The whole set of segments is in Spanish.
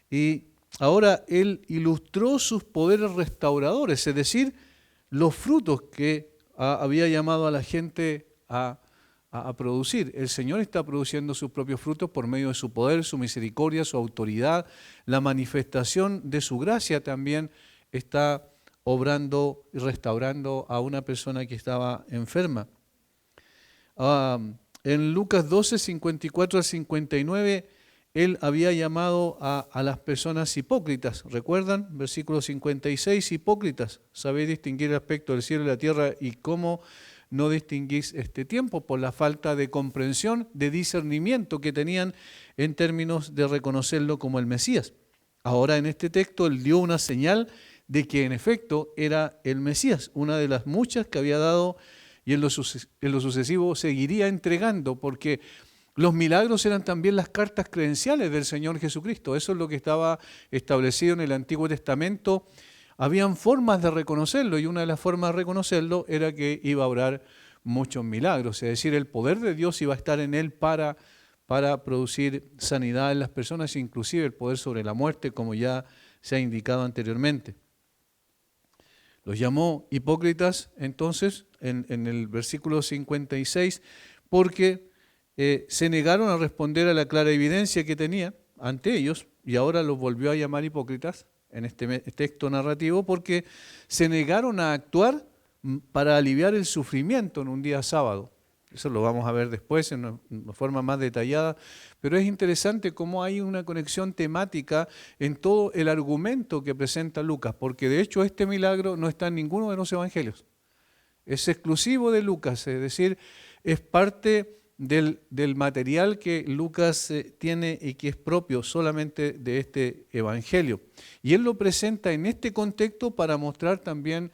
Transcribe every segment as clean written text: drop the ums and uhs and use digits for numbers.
Y ahora Él ilustró sus poderes restauradores, es decir, los frutos que había llamado a la gente a producir. El Señor está produciendo sus propios frutos por medio de su poder, su misericordia, su autoridad. La manifestación de su gracia también está obrando y restaurando a una persona que estaba enferma. En Lucas 12, 54 al 59, Él había llamado a las personas hipócritas. ¿Recuerdan? Versículo 56, hipócritas, sabéis distinguir el aspecto del cielo y la tierra y cómo no distinguís este tiempo por la falta de comprensión, de discernimiento que tenían en términos de reconocerlo como el Mesías. Ahora en este texto Él dio una señal de que en efecto era el Mesías, una de las muchas que había dado y en lo sucesivo seguiría entregando, porque los milagros eran también las cartas credenciales del Señor Jesucristo. Eso es lo que estaba establecido en el Antiguo Testamento. Habían formas de reconocerlo y una de las formas de reconocerlo era que iba a obrar muchos milagros, es decir, el poder de Dios iba a estar en Él para producir sanidad en las personas, inclusive el poder sobre la muerte, como ya se ha indicado anteriormente. Los llamó hipócritas entonces en el versículo 56 porque se negaron a responder a la clara evidencia que tenía ante ellos y ahora los volvió a llamar hipócritas en este texto narrativo porque se negaron a actuar para aliviar el sufrimiento en un día sábado. Eso lo vamos a ver después en una forma más detallada, pero es interesante cómo hay una conexión temática en todo el argumento que presenta Lucas, porque de hecho este milagro no está en ninguno de los evangelios. Es exclusivo de Lucas, es decir, es parte del material que Lucas tiene y que es propio solamente de este evangelio. Y él lo presenta en este contexto para mostrar también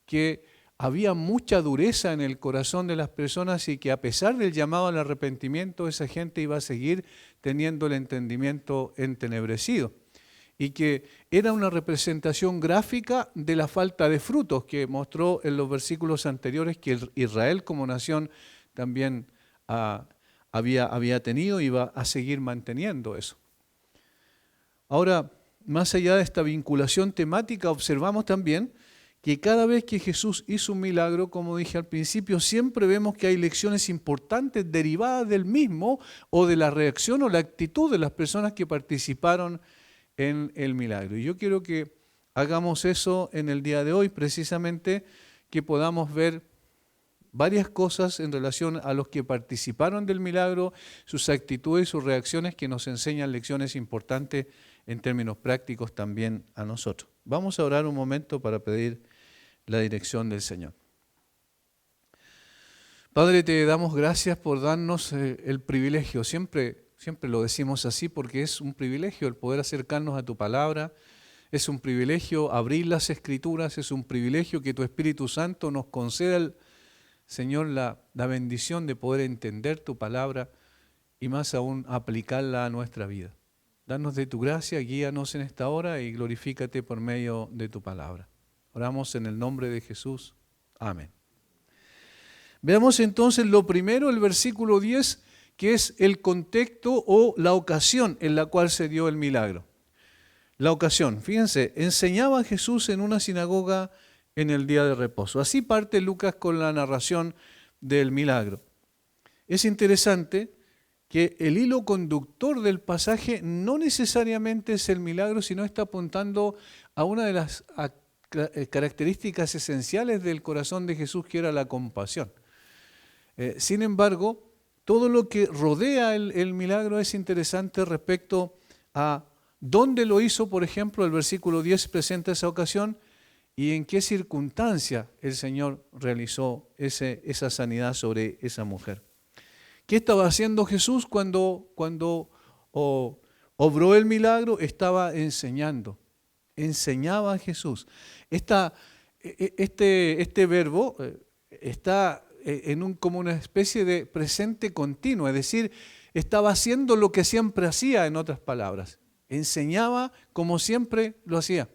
que había mucha dureza en el corazón de las personas y que a pesar del llamado al arrepentimiento, esa gente iba a seguir teniendo el entendimiento entenebrecido. Y que era una representación gráfica de la falta de frutos que mostró en los versículos anteriores que Israel como nación también había tenido y iba a seguir manteniendo eso. Ahora, más allá de esta vinculación temática, observamos también que cada vez que Jesús hizo un milagro, como dije al principio, siempre vemos que hay lecciones importantes derivadas del mismo o de la reacción o la actitud de las personas que participaron en el milagro. Y yo quiero que hagamos eso en el día de hoy, precisamente que podamos ver varias cosas en relación a los que participaron del milagro, sus actitudes, sus reacciones que nos enseñan lecciones importantes en términos prácticos también a nosotros. Vamos a orar un momento para pedir la dirección del Señor. Padre, te damos gracias por darnos el privilegio, siempre lo decimos así porque es un privilegio el poder acercarnos a tu palabra, es un privilegio abrir las Escrituras, es un privilegio que tu Espíritu Santo nos conceda, Señor, la bendición de poder entender tu palabra y más aún aplicarla a nuestra vida. Danos de tu gracia, guíanos en esta hora y glorifícate por medio de tu palabra. Oramos en el nombre de Jesús. Amén. Veamos entonces lo primero, el versículo 10, que es el contexto o la ocasión en la cual se dio el milagro. La ocasión, fíjense, enseñaba Jesús en una sinagoga en el día de reposo. Así parte Lucas con la narración del milagro. Es interesante que el hilo conductor del pasaje no necesariamente es el milagro, sino está apuntando a una de las características esenciales del corazón de Jesús, que era la compasión. Sin embargo, todo lo que rodea el milagro es interesante respecto a dónde lo hizo. Por ejemplo, el versículo 10 presenta esa ocasión y en qué circunstancia el Señor realizó esa sanidad sobre esa mujer. ¿Qué estaba haciendo Jesús cuando obró el milagro? Estaba enseñando. Enseñaba a Jesús. Este verbo está como una especie de presente continuo, es decir, estaba haciendo lo que siempre hacía, en otras palabras. Enseñaba como siempre lo hacía.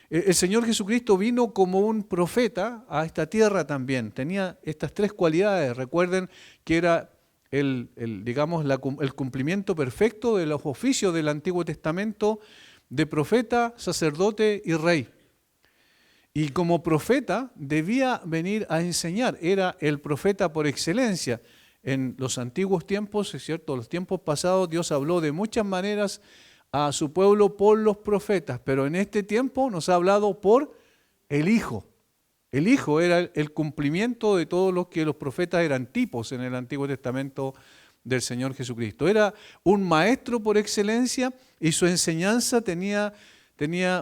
El Señor Jesucristo vino como un profeta a esta tierra también. Tenía estas tres cualidades. Recuerden que era digamos, el cumplimiento perfecto de los oficios del Antiguo Testamento de profeta, sacerdote y rey. Y como profeta debía venir a enseñar, era el profeta por excelencia. En los antiguos tiempos, es cierto, los tiempos pasados, Dios habló de muchas maneras a su pueblo por los profetas, pero en este tiempo nos ha hablado por el Hijo. El Hijo era el cumplimiento de todo lo que los profetas eran tipos en el Antiguo Testamento del Señor Jesucristo. Era un maestro por excelencia y su enseñanza tenía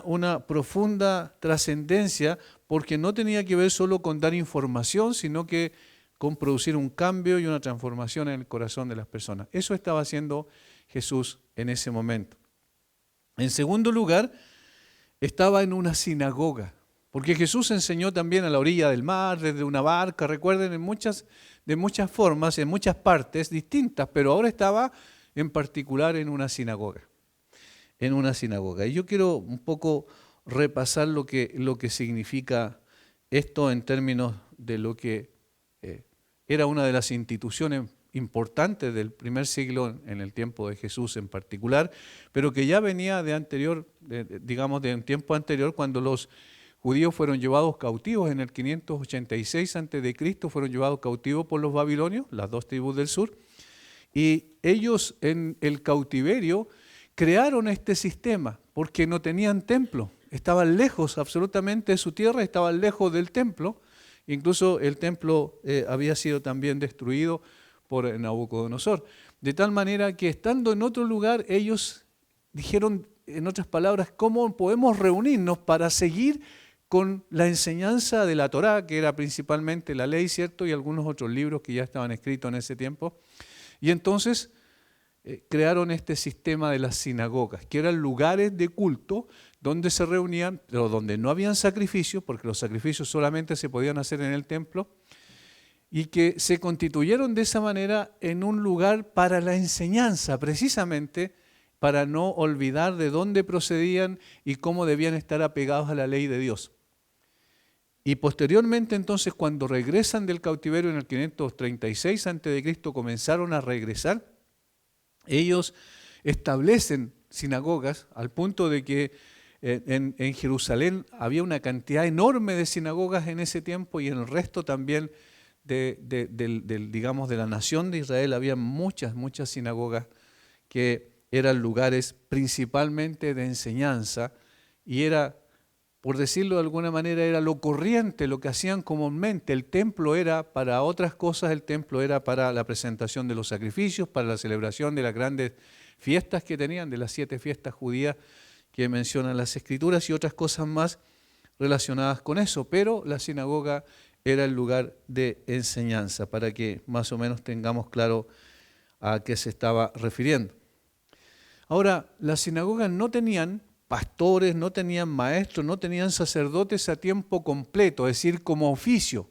una profunda trascendencia porque no tenía que ver solo con dar información, sino que con producir un cambio y una transformación en el corazón de las personas. Eso estaba haciendo Jesús en ese momento. En segundo lugar, estaba en una sinagoga, porque Jesús enseñó también a la orilla del mar, desde una barca, recuerden, de muchas formas, en muchas partes distintas, pero ahora estaba en particular en una sinagoga. En una sinagoga. Y yo quiero un poco repasar lo que significa esto en términos de lo que era una de las instituciones importantes del primer siglo en el tiempo de Jesús en particular, pero que ya venía de un tiempo anterior, cuando los judíos fueron llevados cautivos en el 586 a.C., fueron llevados cautivos por los babilonios, las dos tribus del sur, y ellos en el cautiverio crearon este sistema porque no tenían templo, estaban lejos absolutamente de su tierra, estaban lejos del templo. Incluso el templo había sido también destruido por Nabucodonosor. De tal manera que estando en otro lugar, ellos dijeron, en otras palabras, ¿cómo podemos reunirnos para seguir con la enseñanza de la Torá, que era principalmente la ley, ¿cierto? Y algunos otros libros que ya estaban escritos en ese tiempo. Y entonces crearon este sistema de las sinagogas, que eran lugares de culto donde se reunían, pero donde no habían sacrificios, porque los sacrificios solamente se podían hacer en el templo, y que se constituyeron de esa manera en un lugar para la enseñanza, precisamente para no olvidar de dónde procedían y cómo debían estar apegados a la ley de Dios. Y posteriormente entonces, cuando regresan del cautiverio en el 536 a.C., comenzaron a regresar, ellos establecen sinagogas al punto de que en Jerusalén había una cantidad enorme de sinagogas en ese tiempo, y en el resto también digamos, de la nación de Israel había muchas sinagogas que eran lugares principalmente de enseñanza, y era, por decirlo de alguna manera, era lo corriente, lo que hacían comúnmente. El templo era para otras cosas, el templo era para la presentación de los sacrificios, para la celebración de las grandes fiestas que tenían, de las 7 fiestas judías que mencionan las Escrituras y otras cosas más relacionadas con eso, pero la sinagoga era el lugar de enseñanza, para que más o menos tengamos claro a qué se estaba refiriendo. Ahora, las sinagogas no tenían pastores, no tenían maestros, no tenían sacerdotes a tiempo completo, es decir, como oficio.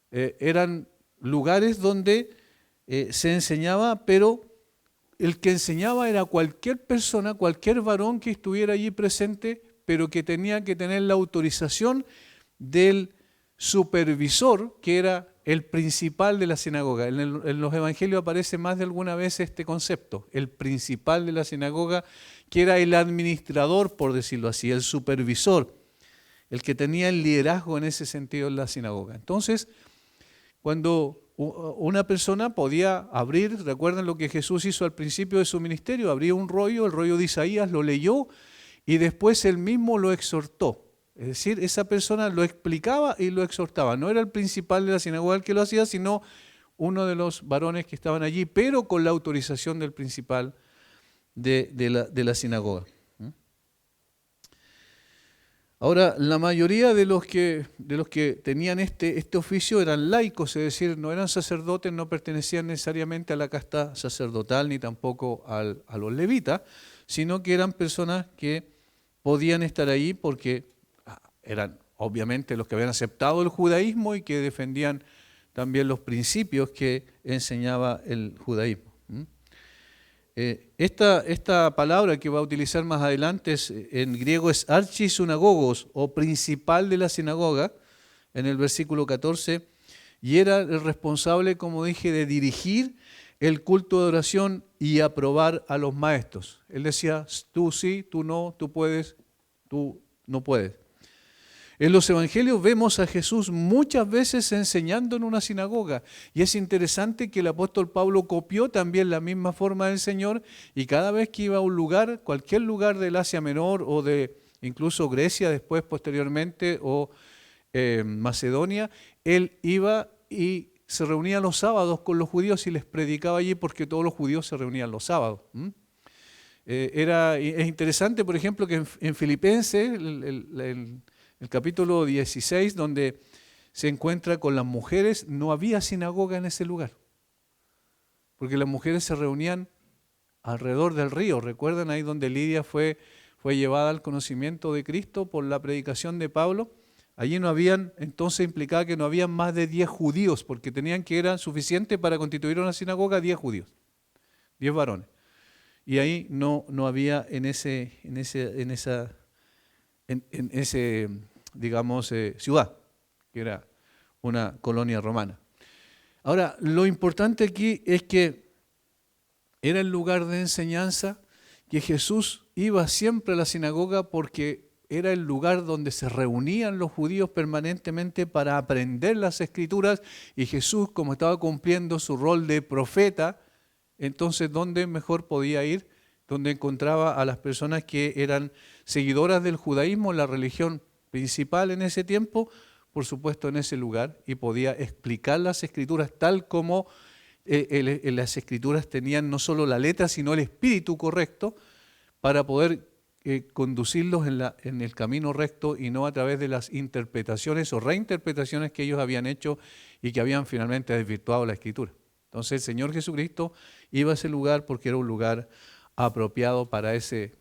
Eran lugares donde se enseñaba, pero el que enseñaba era cualquier persona, cualquier varón que estuviera allí presente, pero que tenía que tener la autorización del supervisor, que era el principal de la sinagoga. En los evangelios aparece más de alguna vez este concepto, el principal de la sinagoga, que era el administrador, por decirlo así, el supervisor, el que tenía el liderazgo en ese sentido en la sinagoga. Entonces, cuando una persona podía abrir, recuerden lo que Jesús hizo al principio de su ministerio, abría un rollo, el rollo de Isaías, lo leyó y después él mismo lo exhortó. Es decir, esa persona lo explicaba y lo exhortaba. No era el principal de la sinagoga el que lo hacía, sino uno de los varones que estaban allí, pero con la autorización del principal de la sinagoga. Ahora, la mayoría de los que tenían este oficio eran laicos, es decir, no eran sacerdotes, no pertenecían necesariamente a la casta sacerdotal ni tampoco a los levitas, sino que eran personas que podían estar ahí porque eran obviamente los que habían aceptado el judaísmo y que defendían también los principios que enseñaba el judaísmo. Esta palabra que va a utilizar más adelante en griego es archisunagogos, o principal de la sinagoga, en el versículo 14, y era el responsable, como dije, de dirigir el culto de oración y aprobar a los maestros. Él decía, tú sí, tú no, tú puedes, tú no puedes. En los evangelios vemos a Jesús muchas veces enseñando en una sinagoga, y es interesante que el apóstol Pablo copió también la misma forma del Señor, y cada vez que iba a un lugar, cualquier lugar del Asia Menor o de incluso Grecia después posteriormente o Macedonia, él iba y se reunía los sábados con los judíos y les predicaba allí porque todos los judíos se reunían los sábados. Es interesante, por ejemplo, que en Filipenses, el capítulo 16, donde se encuentra con las mujeres, no había sinagoga en ese lugar, porque las mujeres se reunían alrededor del río. ¿Recuerdan ahí donde Lidia fue llevada al conocimiento de Cristo por la predicación de Pablo? Allí no habían, entonces implicaba que no habían más de 10 judíos, porque tenían que era suficiente para constituir una sinagoga 10 judíos, 10 varones. Y ahí no había en ese digamos, ciudad, que era una colonia romana. Ahora, lo importante aquí es que era el lugar de enseñanza, que Jesús iba siempre a la sinagoga porque era el lugar donde se reunían los judíos permanentemente para aprender las Escrituras, y Jesús, como estaba cumpliendo su rol de profeta, entonces ¿dónde mejor podía ir? Donde encontraba a las personas que eran seguidoras del judaísmo, la religión principal en ese tiempo, por supuesto en ese lugar, y podía explicar las Escrituras tal como las Escrituras tenían no solo la letra, sino el espíritu correcto, para poder conducirlos en el camino recto y no a través de las interpretaciones o reinterpretaciones que ellos habían hecho y que habían finalmente desvirtuado la Escritura. Entonces el Señor Jesucristo iba a ese lugar porque era un lugar apropiado para ese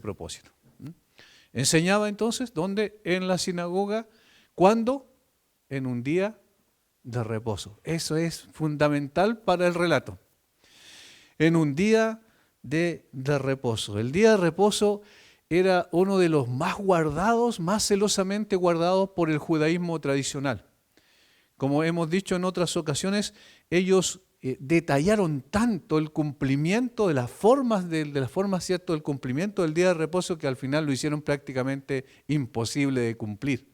propósito. Enseñaba entonces, ¿dónde? En la sinagoga. ¿Cuándo? En un día de reposo. Eso es fundamental para el relato. En un día de reposo. El día de reposo era uno de los más guardados, más celosamente guardados por el judaísmo tradicional. Como hemos dicho en otras ocasiones, ellos detallaron tanto el cumplimiento de las formas, ¿cierto?, del cumplimiento del día de reposo, que al final lo hicieron prácticamente imposible de cumplir.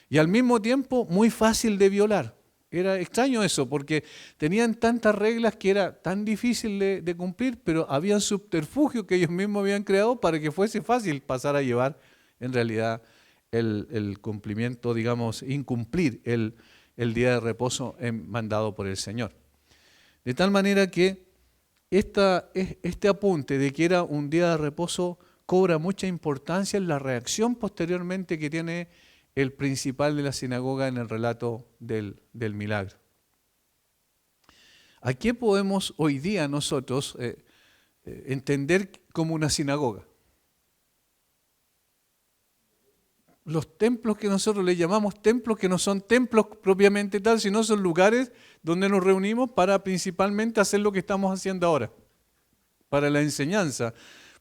Y al mismo tiempo muy fácil de violar. Era extraño eso, porque tenían tantas reglas que era tan difícil de cumplir, pero habían subterfugios que ellos mismos habían creado para que fuese fácil pasar a llevar en realidad el cumplimiento, digamos, incumplir el día de reposo mandado por el Señor. De tal manera que este apunte de que era un día de reposo cobra mucha importancia en la reacción posteriormente que tiene el principal de la sinagoga en el relato del milagro. ¿A qué podemos hoy día nosotros entender como una sinagoga? Los templos que nosotros le llamamos templos, que no son templos propiamente tal, sino son lugares donde nos reunimos para principalmente hacer lo que estamos haciendo ahora, para la enseñanza,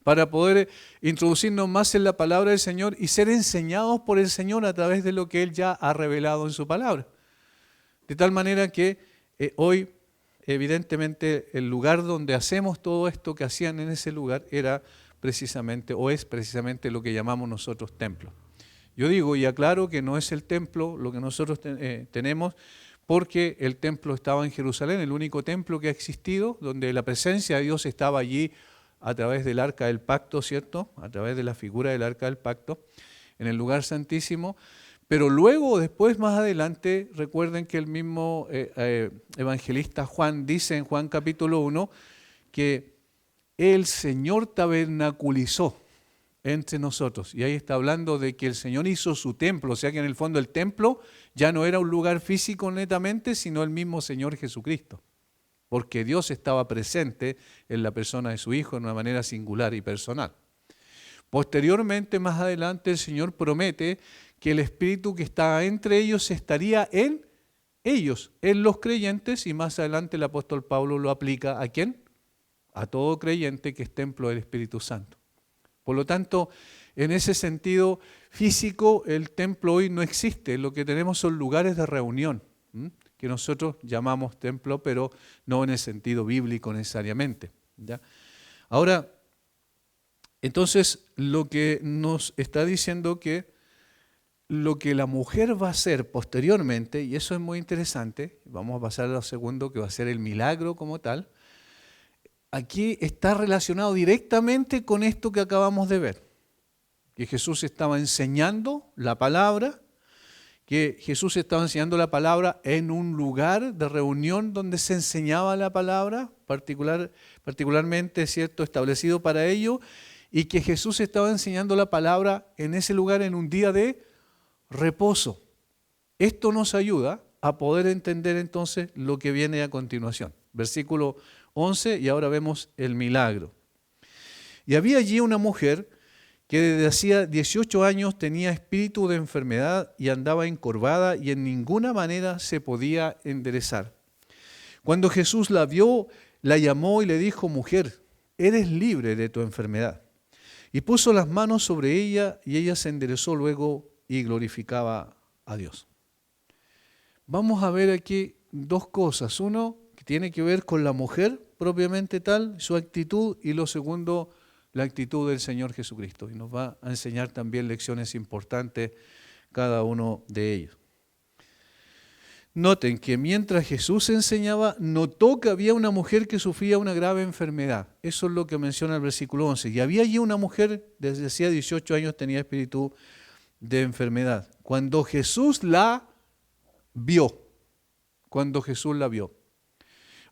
para poder introducirnos más en la palabra del Señor y ser enseñados por el Señor a través de lo que Él ya ha revelado en su palabra. De tal manera que hoy, evidentemente, el lugar donde hacemos todo esto que hacían en ese lugar era precisamente, o es precisamente lo que llamamos nosotros templo. Yo digo y aclaro que no es el templo lo que nosotros tenemos, porque el templo estaba en Jerusalén, el único templo que ha existido, donde la presencia de Dios estaba allí a través del arca del pacto, ¿cierto? A través de la figura del arca del pacto, en el lugar santísimo. Pero luego, después, más adelante, recuerden que el mismo evangelista Juan dice en Juan capítulo 1 que el Señor tabernaculizó entre nosotros. Y ahí está hablando de que el Señor hizo su templo, o sea que en el fondo el templo ya no era un lugar físico netamente, sino el mismo Señor Jesucristo. Porque Dios estaba presente en la persona de su Hijo de una manera singular y personal. Posteriormente, más adelante, el Señor promete que el Espíritu que está entre ellos estaría en ellos, en los creyentes, y más adelante el apóstol Pablo lo aplica ¿a quién? A todo creyente que es templo del Espíritu Santo. Por lo tanto, en ese sentido físico, el templo hoy no existe. Lo que tenemos son lugares de reunión. que nosotros llamamos templo, pero no en el sentido bíblico necesariamente, ¿ya? Ahora, entonces, lo que nos está diciendo que lo que la mujer va a hacer posteriormente, y eso es muy interesante, vamos a pasar a lo segundo, que va a ser el milagro como tal, aquí está relacionado directamente con esto que acabamos de ver, que Jesús estaba enseñando la palabra, que Jesús estaba enseñando la palabra en un lugar de reunión donde se enseñaba la palabra, particularmente, ¿cierto?, establecido para ello, y que Jesús estaba enseñando la palabra en ese lugar en un día de reposo. Esto nos ayuda a poder entender entonces lo que viene a continuación. Versículo 11, y ahora vemos el milagro. Y había allí una mujer que desde hacía 18 años tenía espíritu de enfermedad y andaba encorvada y en ninguna manera se podía enderezar. Cuando Jesús la vio, la llamó y le dijo: mujer, eres libre de tu enfermedad. Y puso las manos sobre ella y ella se enderezó luego y glorificaba a Dios. Vamos a ver aquí dos cosas. Uno, que tiene que ver con la mujer propiamente tal, su actitud, y lo segundo, la actitud del Señor Jesucristo. Y nos va a enseñar también lecciones importantes cada uno de ellos. Noten que mientras Jesús enseñaba, notó que había una mujer que sufría una grave enfermedad. Eso es lo que menciona el versículo 11. Y había allí una mujer, desde hacía 18 años tenía espíritu de enfermedad. Cuando Jesús la vio,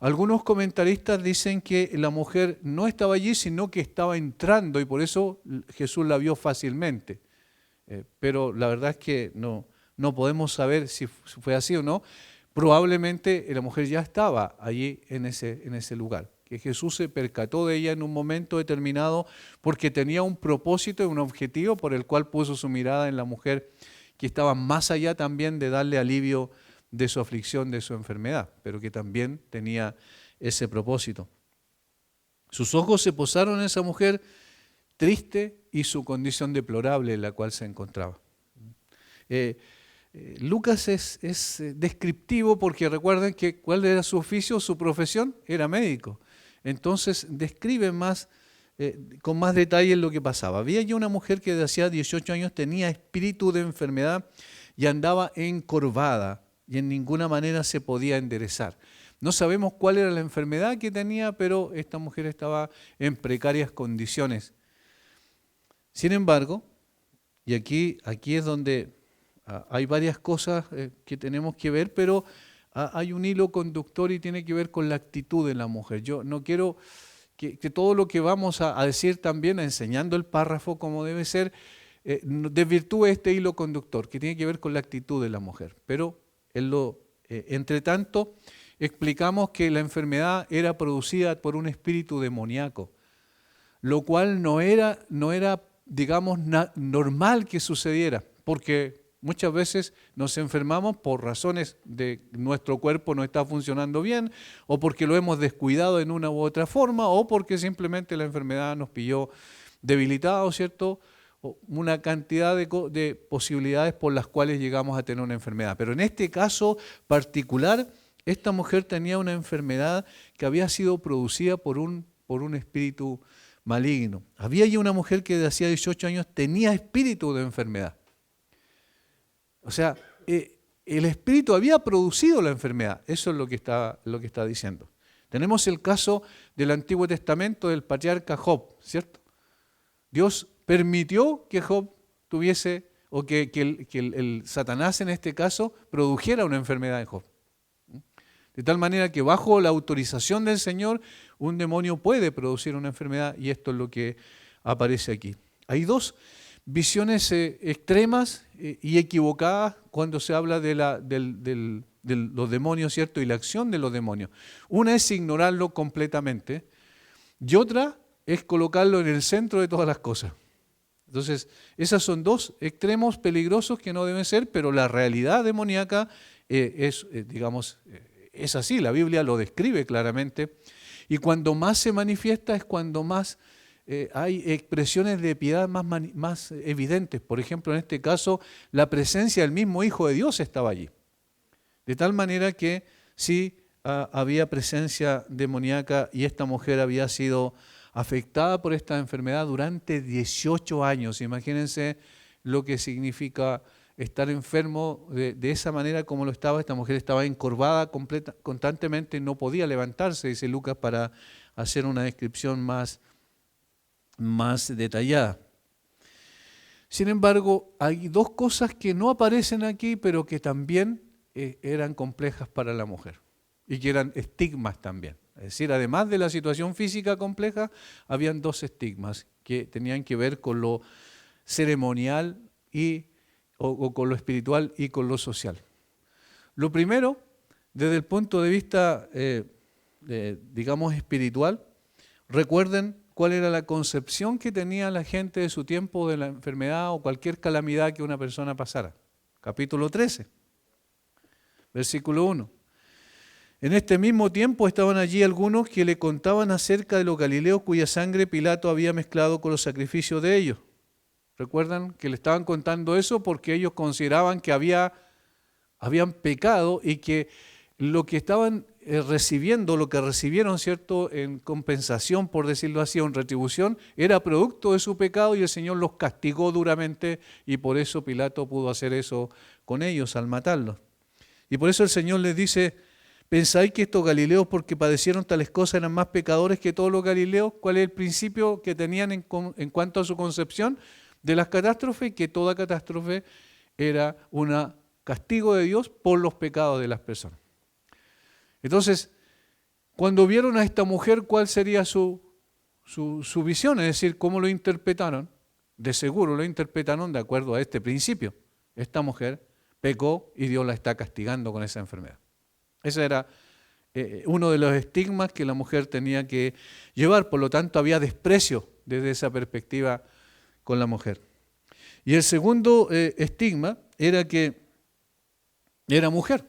algunos comentaristas dicen que la mujer no estaba allí, sino que estaba entrando y por eso Jesús la vio fácilmente. Pero la verdad es que no podemos saber si fue así o no. Probablemente la mujer ya estaba allí en ese lugar, que Jesús se percató de ella en un momento determinado porque tenía un propósito y un objetivo por el cual puso su mirada en la mujer, que estaba más allá también de darle alivio de su aflicción, de su enfermedad, pero que también tenía ese propósito. Sus ojos se posaron en esa mujer triste y su condición deplorable en la cual se encontraba. Lucas es descriptivo porque recuerden que cuál era su oficio, su profesión, era médico. Entonces describe con más detalle lo que pasaba. Había ya una mujer que de hacía 18 años tenía espíritu de enfermedad y andaba encorvada y en ninguna manera se podía enderezar. No sabemos cuál era la enfermedad que tenía, pero esta mujer estaba en precarias condiciones. Sin embargo, y aquí es donde hay varias cosas que tenemos que ver, pero hay un hilo conductor y tiene que ver con la actitud de la mujer. Yo no quiero que todo lo que vamos a decir también, enseñando el párrafo como debe ser, desvirtúe este hilo conductor, que tiene que ver con la actitud de la mujer. Pero entre tanto, explicamos que la enfermedad era producida por un espíritu demoníaco, lo cual no era digamos, normal que sucediera, porque muchas veces nos enfermamos por razones de nuestro cuerpo no está funcionando bien, o porque lo hemos descuidado en una u otra forma, o porque simplemente la enfermedad nos pilló debilitados, ¿cierto? Una cantidad de posibilidades por las cuales llegamos a tener una enfermedad. Pero en este caso particular, esta mujer tenía una enfermedad que había sido producida por un espíritu maligno. Había allí una mujer que de hacía 18 años tenía espíritu de enfermedad. O sea, el espíritu había producido la enfermedad. Eso es lo que está diciendo. Tenemos el caso del Antiguo Testamento del patriarca Job, ¿cierto? Dios permitió que Job tuviese, o que el Satanás en este caso, produjera una enfermedad en Job. De tal manera que bajo la autorización del Señor, un demonio puede producir una enfermedad, y esto es lo que aparece aquí. Hay dos visiones extremas y equivocadas cuando se habla de los demonios, ¿cierto? Y la acción de los demonios. Una es ignorarlo completamente y otra es colocarlo en el centro de todas las cosas. Entonces, esas son dos extremos peligrosos que no deben ser, pero la realidad demoníaca es así, la Biblia lo describe claramente, y cuando más se manifiesta es cuando más hay expresiones de piedad más evidentes. Por ejemplo, en este caso, la presencia del mismo Hijo de Dios estaba allí. De tal manera que sí había presencia demoníaca y esta mujer había sido afectada por esta enfermedad durante 18 años. Imagínense lo que significa estar enfermo de esa manera como lo estaba. Esta mujer estaba encorvada constantemente, no podía levantarse, dice Lucas, para hacer una descripción más detallada. Sin embargo, hay dos cosas que no aparecen aquí, pero que también eran complejas para la mujer y que eran estigmas también. Es decir, además de la situación física compleja, habían dos estigmas que tenían que ver con lo ceremonial o con lo espiritual y con lo social. Lo primero, desde el punto de vista, digamos, espiritual, recuerden cuál era la concepción que tenía la gente de su tiempo de la enfermedad o cualquier calamidad que una persona pasara. Capítulo 13, versículo 1. En este mismo tiempo estaban allí algunos que le contaban acerca de los galileos cuya sangre Pilato había mezclado con los sacrificios de ellos. ¿Recuerdan que le estaban contando eso? Porque ellos consideraban que habían pecado y que lo que estaban recibiendo, lo que recibieron, ¿cierto?, en compensación, por decirlo así, o en retribución, era producto de su pecado y el Señor los castigó duramente y por eso Pilato pudo hacer eso con ellos al matarlos. Y por eso el Señor les dice: ¿pensáis que estos galileos, porque padecieron tales cosas, eran más pecadores que todos los galileos? ¿Cuál es el principio que tenían en cuanto a su concepción de las catástrofes? Que toda catástrofe era un castigo de Dios por los pecados de las personas. Entonces, cuando vieron a esta mujer, ¿cuál sería su visión? Es decir, ¿cómo lo interpretaron? De seguro lo interpretaron de acuerdo a este principio. Esta mujer pecó y Dios la está castigando con esa enfermedad. Ese era uno de los estigmas que la mujer tenía que llevar. Por lo tanto, había desprecio desde esa perspectiva con la mujer. Y el segundo estigma era que era mujer.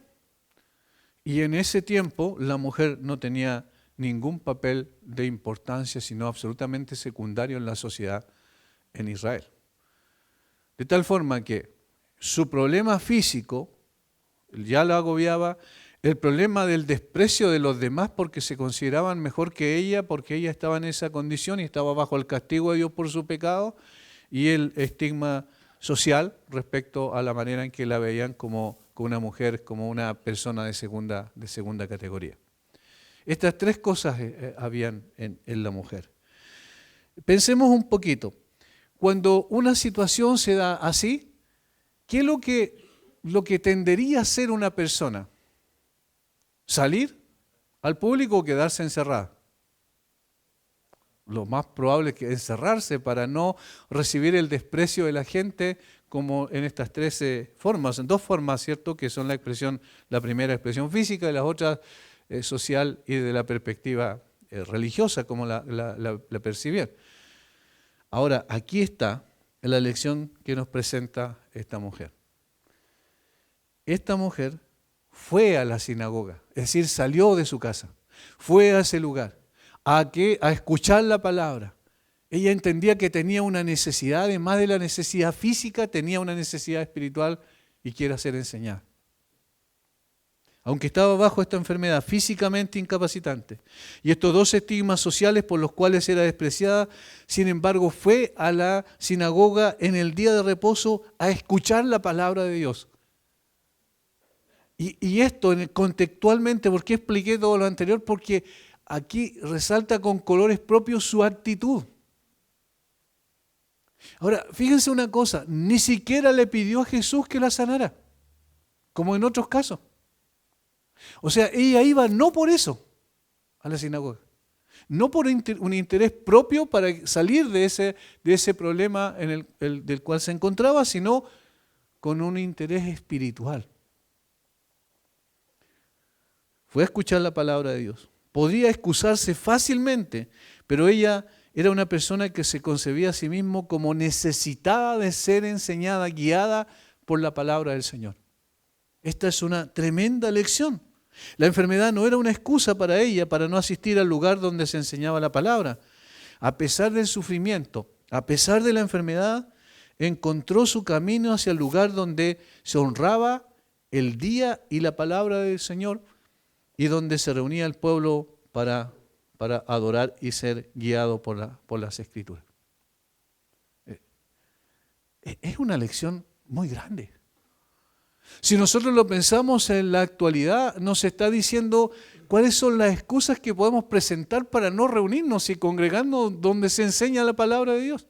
Y en ese tiempo la mujer no tenía ningún papel de importancia, sino absolutamente secundario en la sociedad en Israel. De tal forma que su problema físico ya la agobiaba, el problema del desprecio de los demás porque se consideraban mejor que ella, porque ella estaba en esa condición y estaba bajo el castigo de Dios por su pecado, y el estigma social respecto a la manera en que la veían como una mujer, como una persona de segunda categoría. Estas tres cosas habían en la mujer. Pensemos un poquito. Cuando una situación se da así, ¿qué es lo que tendería a ser una persona? ¿Salir al público o quedarse encerrada? Lo más probable es que encerrarse para no recibir el desprecio de la gente, como en estas tres formas, en dos formas, ¿cierto?, que son la primera expresión física y las otras social y de la perspectiva religiosa, como la percibían. Ahora, aquí está la lección que nos presenta esta mujer. Esta mujer fue a la sinagoga, es decir, salió de su casa, fue a ese lugar, a escuchar la palabra. Ella entendía que tenía una necesidad, además de la necesidad física, tenía una necesidad espiritual y quiere ser enseñada. Aunque estaba bajo esta enfermedad físicamente incapacitante y estos dos estigmas sociales por los cuales era despreciada, sin embargo fue a la sinagoga en el día de reposo a escuchar la palabra de Dios. Y esto contextualmente, ¿por qué expliqué todo lo anterior? Porque aquí resalta con colores propios su actitud. Ahora, fíjense una cosa, ni siquiera le pidió a Jesús que la sanara, como en otros casos. O sea, ella iba no por eso a la sinagoga, no por un interés propio para salir de ese problema del cual se encontraba, sino con un interés espiritual. Fue a escuchar la palabra de Dios. Podía excusarse fácilmente, pero ella era una persona que se concebía a sí misma como necesitada de ser enseñada, guiada por la palabra del Señor. Esta es una tremenda lección. La enfermedad no era una excusa para ella para no asistir al lugar donde se enseñaba la palabra. A pesar del sufrimiento, a pesar de la enfermedad, encontró su camino hacia el lugar donde se honraba el día y la palabra del Señor, y donde se reunía el pueblo para adorar y ser guiado por las Escrituras. Es una lección muy grande. Si nosotros lo pensamos en la actualidad, nos está diciendo cuáles son las excusas que podemos presentar para no reunirnos y congregarnos donde se enseña la palabra de Dios.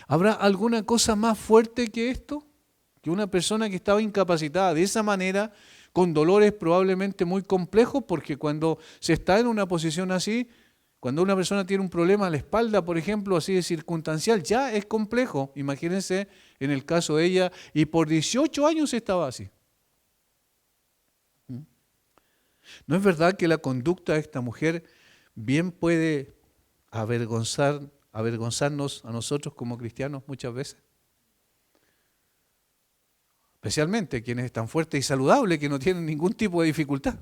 ¿Habrá alguna cosa más fuerte que esto? Que una persona que estaba incapacitada de esa manera, con dolores probablemente muy complejos, porque cuando se está en una posición así, cuando una persona tiene un problema a la espalda, por ejemplo, así de circunstancial, ya es complejo. Imagínense en el caso de ella, y por 18 años estaba así. ¿No es verdad que la conducta de esta mujer bien puede avergonzarnos a nosotros como cristianos muchas veces? Especialmente quienes están fuertes y saludables, que no tienen ningún tipo de dificultad.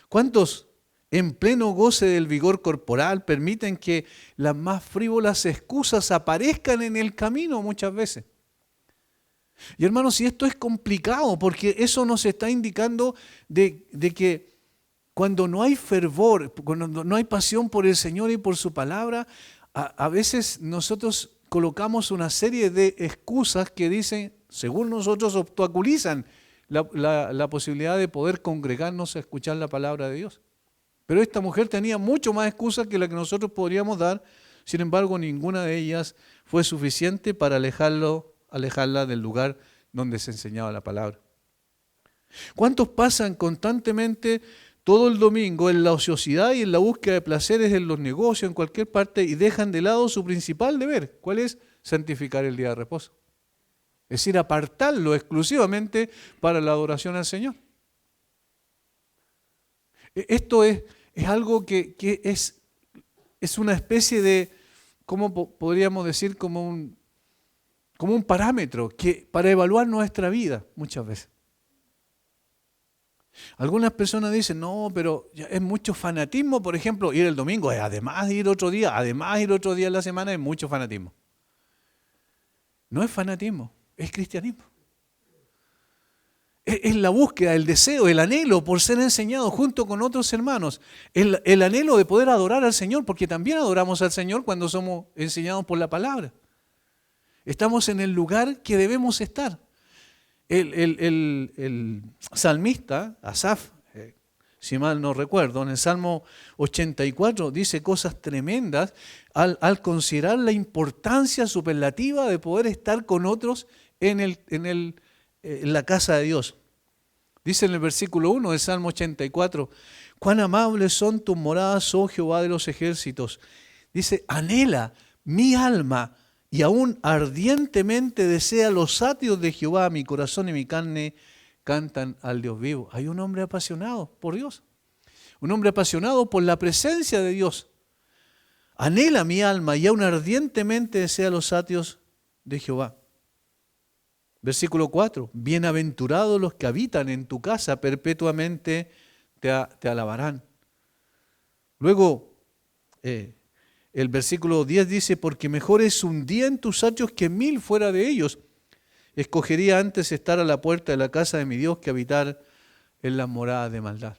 ¿Cuántos en pleno goce del vigor corporal permiten que las más frívolas excusas aparezcan en el camino muchas veces? Y hermanos, si esto es complicado, porque eso nos está indicando de que cuando no hay fervor, cuando no hay pasión por el Señor y por su palabra, a veces nosotros colocamos una serie de excusas que dicen, según nosotros, obstaculizan la posibilidad de poder congregarnos a escuchar la palabra de Dios. Pero esta mujer tenía mucho más excusas que la que nosotros podríamos dar, sin embargo, ninguna de ellas fue suficiente para alejarla del lugar donde se enseñaba la palabra. ¿Cuántos pasan constantemente todo el domingo en la ociosidad y en la búsqueda de placeres en los negocios, en cualquier parte, y dejan de lado su principal deber? ¿Cuál es? Santificar el día de reposo. Es decir, apartarlo exclusivamente para la adoración al Señor. Esto es algo que es una especie de, ¿cómo podríamos decir? Como un parámetro para evaluar nuestra vida muchas veces. Algunas personas dicen, no, pero es mucho fanatismo, por ejemplo, ir el domingo, además de ir otro día en la semana, es mucho fanatismo. No es fanatismo, es cristianismo. Es la búsqueda, el deseo, el anhelo por ser enseñado junto con otros hermanos. El anhelo de poder adorar al Señor, porque también adoramos al Señor cuando somos enseñados por la palabra. Estamos en el lugar que debemos estar. El salmista, Asaf, si mal no recuerdo, en el Salmo 84 dice cosas tremendas al considerar la importancia superlativa de poder estar con otros en la casa de Dios. Dice en el versículo 1 del Salmo 84, cuán amables son tus moradas, oh Jehová de los ejércitos. Dice, anhela mi alma y aún ardientemente desea los atrios de Jehová, mi corazón y mi carne cantan al Dios vivo. Hay un hombre apasionado por Dios, un hombre apasionado por la presencia de Dios. Anhela mi alma y aún ardientemente desea los atrios de Jehová. Versículo 4, bienaventurados los que habitan en tu casa, perpetuamente te alabarán. Luego, el versículo 10 dice, porque mejor es un día en tus atrios que 1000 fuera de ellos. Escogería antes estar a la puerta de la casa de mi Dios que habitar en las moradas de maldad.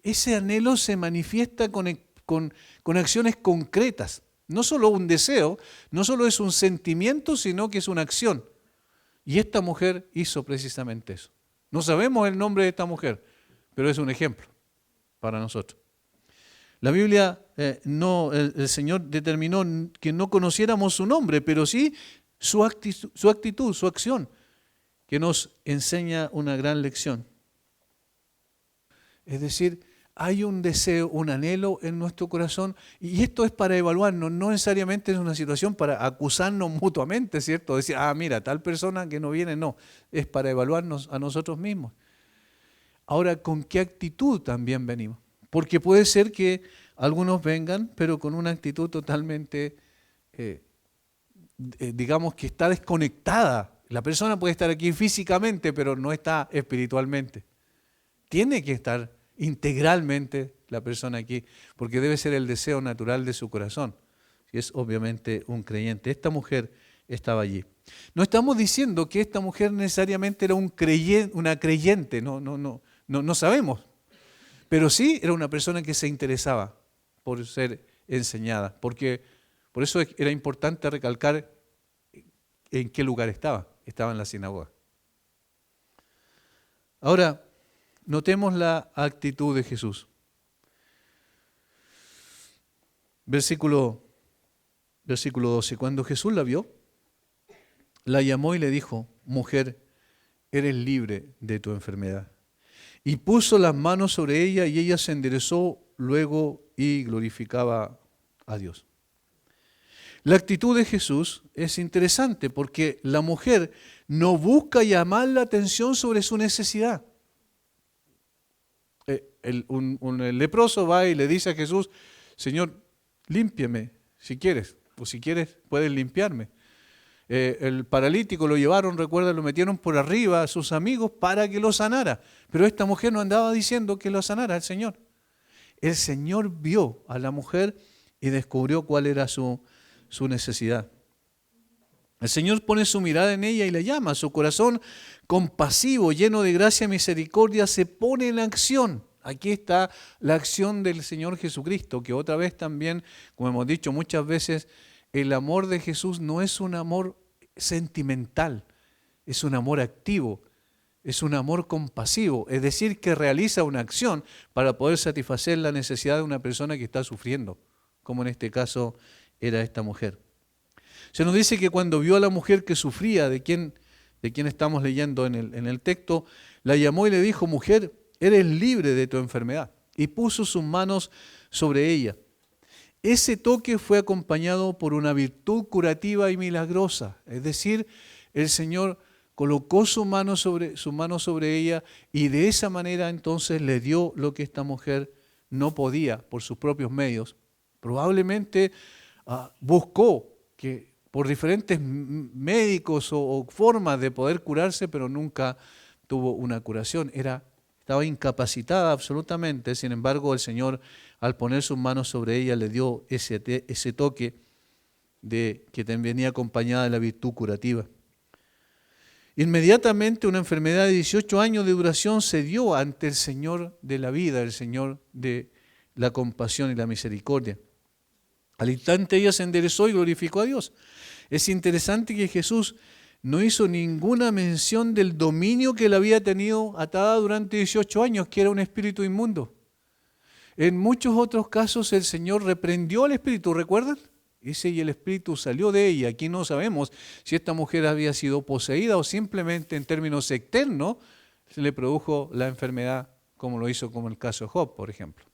Ese anhelo se manifiesta con acciones concretas. No solo un deseo, no solo es un sentimiento, sino que es una acción. Y esta mujer hizo precisamente eso. No sabemos el nombre de esta mujer, pero es un ejemplo para nosotros. La Biblia, el Señor determinó que no conociéramos su nombre, pero sí su actitud, su acción, que nos enseña una gran lección. Es decir, hay un deseo, un anhelo en nuestro corazón, y esto es para evaluarnos, no necesariamente es una situación para acusarnos mutuamente, ¿cierto? Decir, mira, tal persona que no viene, no, es para evaluarnos a nosotros mismos. Ahora, ¿con qué actitud también venimos? Porque puede ser que algunos vengan, pero con una actitud totalmente, digamos que está desconectada. La persona puede estar aquí físicamente, pero no está espiritualmente. Tiene que estar integralmente la persona aquí, porque debe ser el deseo natural de su corazón, y es obviamente un creyente. Esta mujer estaba allí. No estamos diciendo que esta mujer necesariamente era una creyente, no sabemos. Pero sí era una persona que se interesaba por ser enseñada, porque por eso era importante recalcar en qué lugar estaba. Estaba en la sinagoga. Ahora, notemos la actitud de Jesús. Versículo 12. Cuando Jesús la vio, la llamó y le dijo: mujer, eres libre de tu enfermedad. Y puso las manos sobre ella y ella se enderezó luego y glorificaba a Dios. La actitud de Jesús es interesante porque la mujer no busca llamar la atención sobre su necesidad. El leproso va y le dice a Jesús: Señor, límpiame si quieres, o si quieres puedes limpiarme. El paralítico lo llevaron, recuerda, lo metieron por arriba a sus amigos para que lo sanara. Pero esta mujer no andaba diciendo que lo sanara el Señor. El Señor vio a la mujer y descubrió cuál era su necesidad. El Señor pone su mirada en ella y la llama. Su corazón compasivo, lleno de gracia y misericordia, se pone en acción. Aquí está la acción del Señor Jesucristo, que otra vez también, como hemos dicho muchas veces, el amor de Jesús no es un amor sentimental, es un amor activo, es un amor compasivo, es decir, que realiza una acción para poder satisfacer la necesidad de una persona que está sufriendo, como en este caso era esta mujer. Se nos dice que cuando vio a la mujer que sufría, de quien estamos leyendo en el texto, la llamó y le dijo: mujer, eres libre de tu enfermedad, y puso sus manos sobre ella. Ese toque fue acompañado por una virtud curativa y milagrosa, es decir, el Señor colocó su mano sobre ella y de esa manera entonces le dio lo que esta mujer no podía por sus propios medios. Probablemente buscó que por diferentes médicos o formas de poder curarse, pero nunca tuvo una curación. Estaba incapacitada absolutamente, sin embargo el Señor, al poner sus manos sobre ella, le dio ese toque que también venía acompañada de la virtud curativa. Inmediatamente una enfermedad de 18 años de duración se dio ante el Señor de la vida, el Señor de la compasión y la misericordia. Al instante ella se enderezó y glorificó a Dios. Es interesante que Jesús no hizo ninguna mención del dominio que él había tenido atada durante 18 años, que era un espíritu inmundo. En muchos otros casos el Señor reprendió al espíritu, ¿recuerdan? Y el espíritu salió de ella. Aquí no sabemos si esta mujer había sido poseída o simplemente en términos externos se le produjo la enfermedad, como lo hizo como el caso de Job, por ejemplo.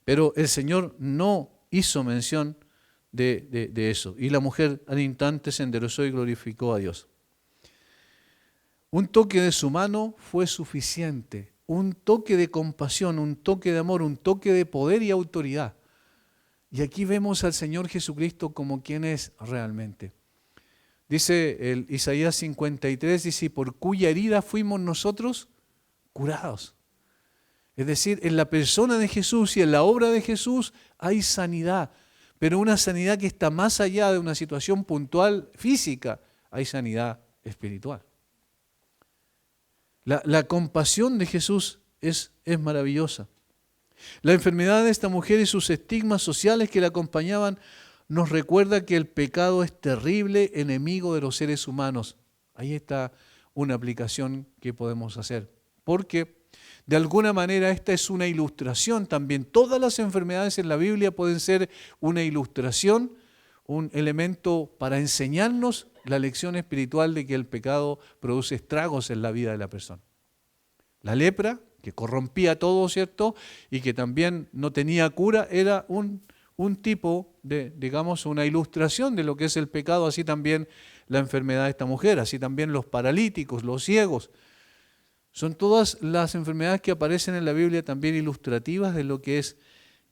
Pero el Señor no hizo mención de eso. Y la mujer al instante se enderezó y glorificó a Dios. Un toque de su mano fue suficiente. Un toque de compasión, un toque de amor, un toque de poder y autoridad. Y aquí vemos al Señor Jesucristo como quien es realmente. Dice el Isaías 53, dice: por cuya herida fuimos nosotros curados. Es decir, en la persona de Jesús y en la obra de Jesús hay sanidad, pero una sanidad que está más allá de una situación puntual física, hay sanidad espiritual. La compasión de Jesús es maravillosa. La enfermedad de esta mujer y sus estigmas sociales que la acompañaban nos recuerda que el pecado es terrible enemigo de los seres humanos. Ahí está una aplicación que podemos hacer, porque de alguna manera esta es una ilustración también. Todas las enfermedades en la Biblia pueden ser una ilustración, un elemento para enseñarnos la lección espiritual de que el pecado produce estragos en la vida de la persona. La lepra, que corrompía todo, ¿cierto? Y que también no tenía cura, era un tipo de, digamos, una ilustración de lo que es el pecado, así también la enfermedad de esta mujer, así también los paralíticos, los ciegos. Son todas las enfermedades que aparecen en la Biblia también ilustrativas de lo que es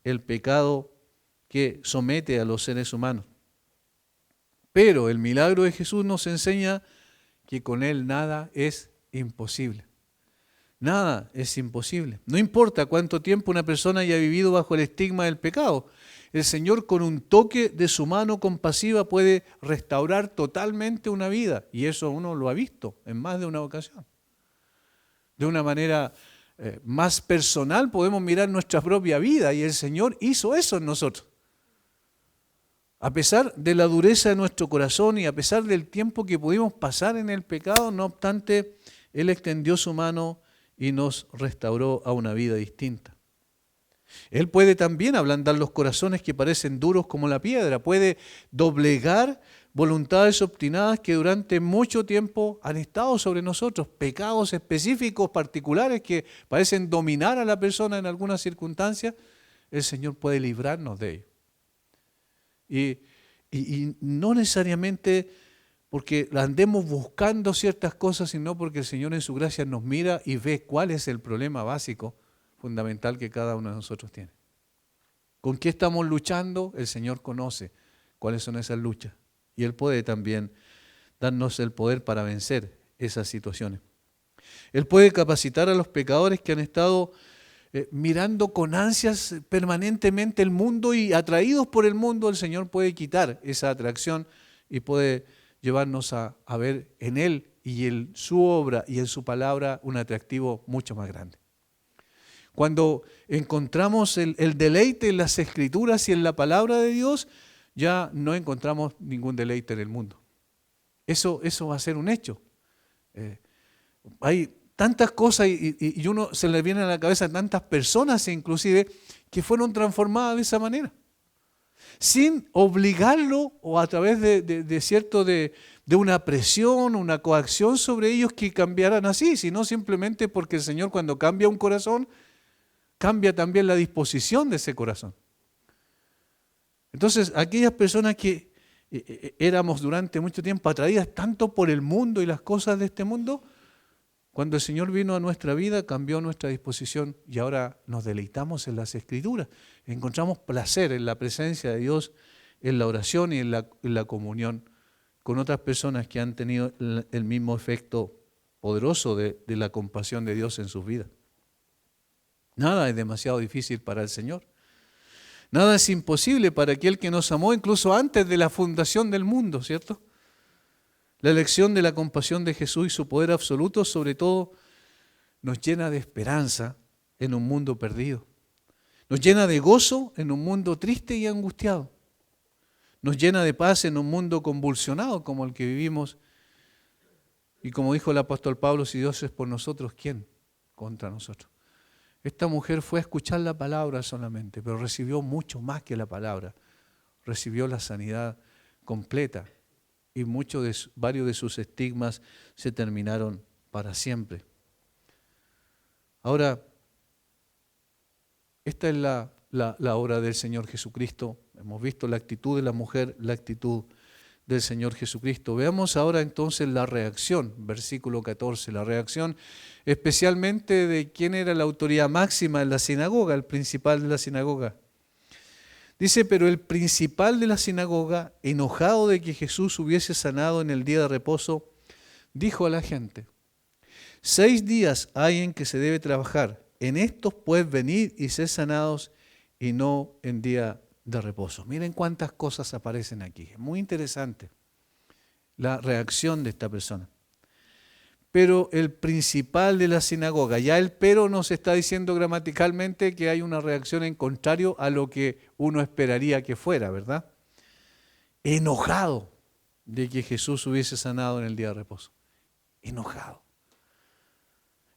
el pecado que somete a los seres humanos. Pero el milagro de Jesús nos enseña que con Él nada es imposible. Nada es imposible. No importa cuánto tiempo una persona haya vivido bajo el estigma del pecado. el Señor con un toque de su mano compasiva puede restaurar totalmente una vida. Y eso uno lo ha visto en más de una ocasión. De una manera más personal podemos mirar nuestra propia vida y el Señor hizo eso en nosotros. A pesar de la dureza de nuestro corazón y a pesar del tiempo que pudimos pasar en el pecado, no obstante, Él extendió su mano y nos restauró a una vida distinta. Él puede también ablandar los corazones que parecen duros como la piedra, puede doblegar voluntades obstinadas que durante mucho tiempo han estado sobre nosotros, pecados específicos, particulares que parecen dominar a la persona en algunas circunstancias, el Señor puede librarnos de ellos. Y no necesariamente porque andemos buscando ciertas cosas, sino porque el Señor en su gracia nos mira y ve cuál es el problema básico, fundamental que cada uno de nosotros tiene. ¿Con qué estamos luchando? El Señor conoce cuáles son esas luchas. Y Él puede también darnos el poder para vencer esas situaciones. Él puede capacitar a los pecadores que han estado mirando con ansias permanentemente el mundo y atraídos por el mundo. El Señor puede quitar esa atracción y puede llevarnos a ver en Él y en su obra y en su palabra un atractivo mucho más grande. Cuando encontramos el deleite en las Escrituras y en la palabra de Dios, ya no encontramos ningún deleite en el mundo. Eso va a ser un hecho. Hay tantas cosas y uno se le viene a la cabeza tantas personas inclusive que fueron transformadas de esa manera. Sin obligarlo o a través de una presión, una coacción sobre ellos que cambiaran así, sino simplemente porque el Señor cuando cambia un corazón, cambia también la disposición de ese corazón. Entonces, aquellas personas que éramos durante mucho tiempo atraídas tanto por el mundo y las cosas de este mundo, cuando el Señor vino a nuestra vida, cambió nuestra disposición y ahora nos deleitamos en las Escrituras. Encontramos placer en la presencia de Dios, en la oración y en la comunión con otras personas que han tenido el mismo efecto poderoso de la compasión de Dios en sus vidas. Nada es demasiado difícil para el Señor. Nada es imposible para aquel que nos amó incluso antes de la fundación del mundo, ¿cierto? La elección de la compasión de Jesús y su poder absoluto, sobre todo, nos llena de esperanza en un mundo perdido. Nos llena de gozo en un mundo triste y angustiado. Nos llena de paz en un mundo convulsionado como el que vivimos. Y como dijo el apóstol Pablo, si Dios es por nosotros, ¿quién contra nosotros? Esta mujer fue a escuchar la palabra solamente, pero recibió mucho más que la palabra. Recibió la sanidad completa y varios de sus estigmas se terminaron para siempre. Ahora, esta es la obra del Señor Jesucristo. Hemos visto la actitud de la mujer, la actitud del Señor Jesucristo. Veamos ahora entonces la reacción, versículo 14, la reacción especialmente de quién era la autoridad máxima en la sinagoga, el principal de la sinagoga. Dice, pero el principal de la sinagoga, enojado de que Jesús hubiese sanado en el día de reposo, dijo a la gente, 6 días hay en que se debe trabajar, en estos pues venid y sed sanados y no en día de reposo. Miren cuántas cosas aparecen aquí. Es muy interesante la reacción de esta persona. Pero el principal de la sinagoga, ya el pero nos está diciendo gramaticalmente que hay una reacción en contrario a lo que uno esperaría que fuera, ¿verdad? Enojado de que Jesús hubiese sanado en el día de reposo. Enojado.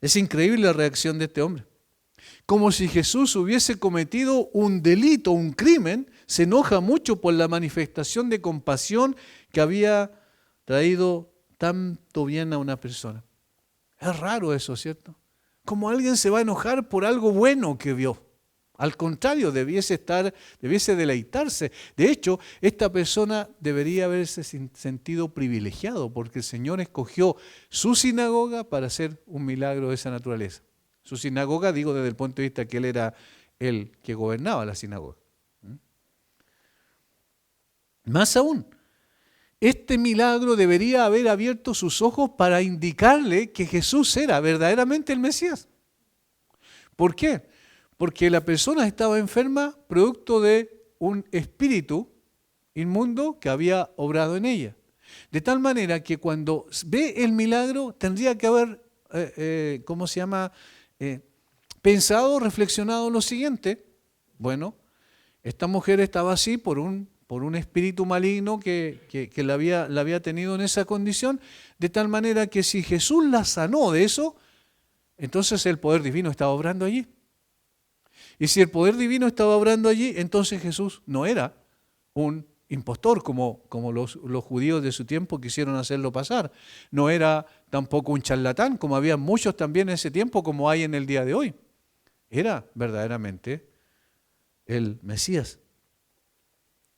Es increíble la reacción de este hombre. Como si Jesús hubiese cometido un delito, un crimen, se enoja mucho por la manifestación de compasión que había traído tanto bien a una persona. Es raro eso, ¿cierto? Como alguien se va a enojar por algo bueno que vio. Al contrario, debiese deleitarse. De hecho, esta persona debería haberse sentido privilegiado porque el Señor escogió su sinagoga para hacer un milagro de esa naturaleza. Su sinagoga, digo desde el punto de vista que él era el que gobernaba la sinagoga. Más aún, este milagro debería haber abierto sus ojos para indicarle que Jesús era verdaderamente el Mesías. ¿Por qué? Porque la persona estaba enferma producto de un espíritu inmundo que había obrado en ella. De tal manera que cuando ve el milagro tendría que haber, pensado, reflexionado lo siguiente. Bueno, esta mujer estaba así por un espíritu maligno que la había tenido en esa condición, de tal manera que si Jesús la sanó de eso, entonces el poder divino estaba obrando allí. Y si el poder divino estaba obrando allí, entonces Jesús no era un impostor como los judíos de su tiempo quisieron hacerlo pasar. No era tampoco un charlatán, como había muchos también en ese tiempo, como hay en el día de hoy. Era verdaderamente el Mesías,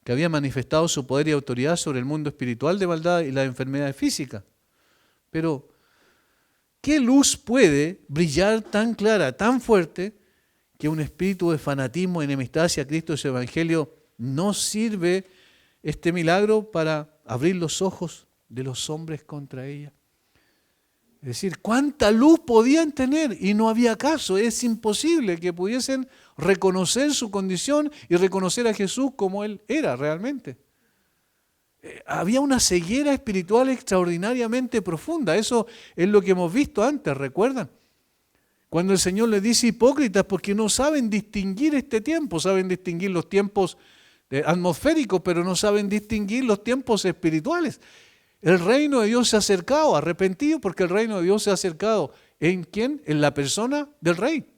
que había manifestado su poder y autoridad sobre el mundo espiritual de maldad y las enfermedades físicas. Pero, ¿qué luz puede brillar tan clara, tan fuerte, que un espíritu de fanatismo, enemistad hacia Cristo y su Evangelio no sirve este milagro para abrir los ojos de los hombres contra ella? Es decir, ¿cuánta luz podían tener? Y no había caso, es imposible que pudiesen reconocer su condición y reconocer a Jesús como Él era realmente. Había una ceguera espiritual extraordinariamente profunda, eso es lo que hemos visto antes, ¿recuerdan? Cuando el Señor les dice hipócritas porque no saben distinguir este tiempo, saben distinguir los tiempos atmosféricos, pero no saben distinguir los tiempos espirituales. El reino de Dios se ha acercado, arrepentido, porque el reino de Dios se ha acercado. ¿En quién? En la persona del rey.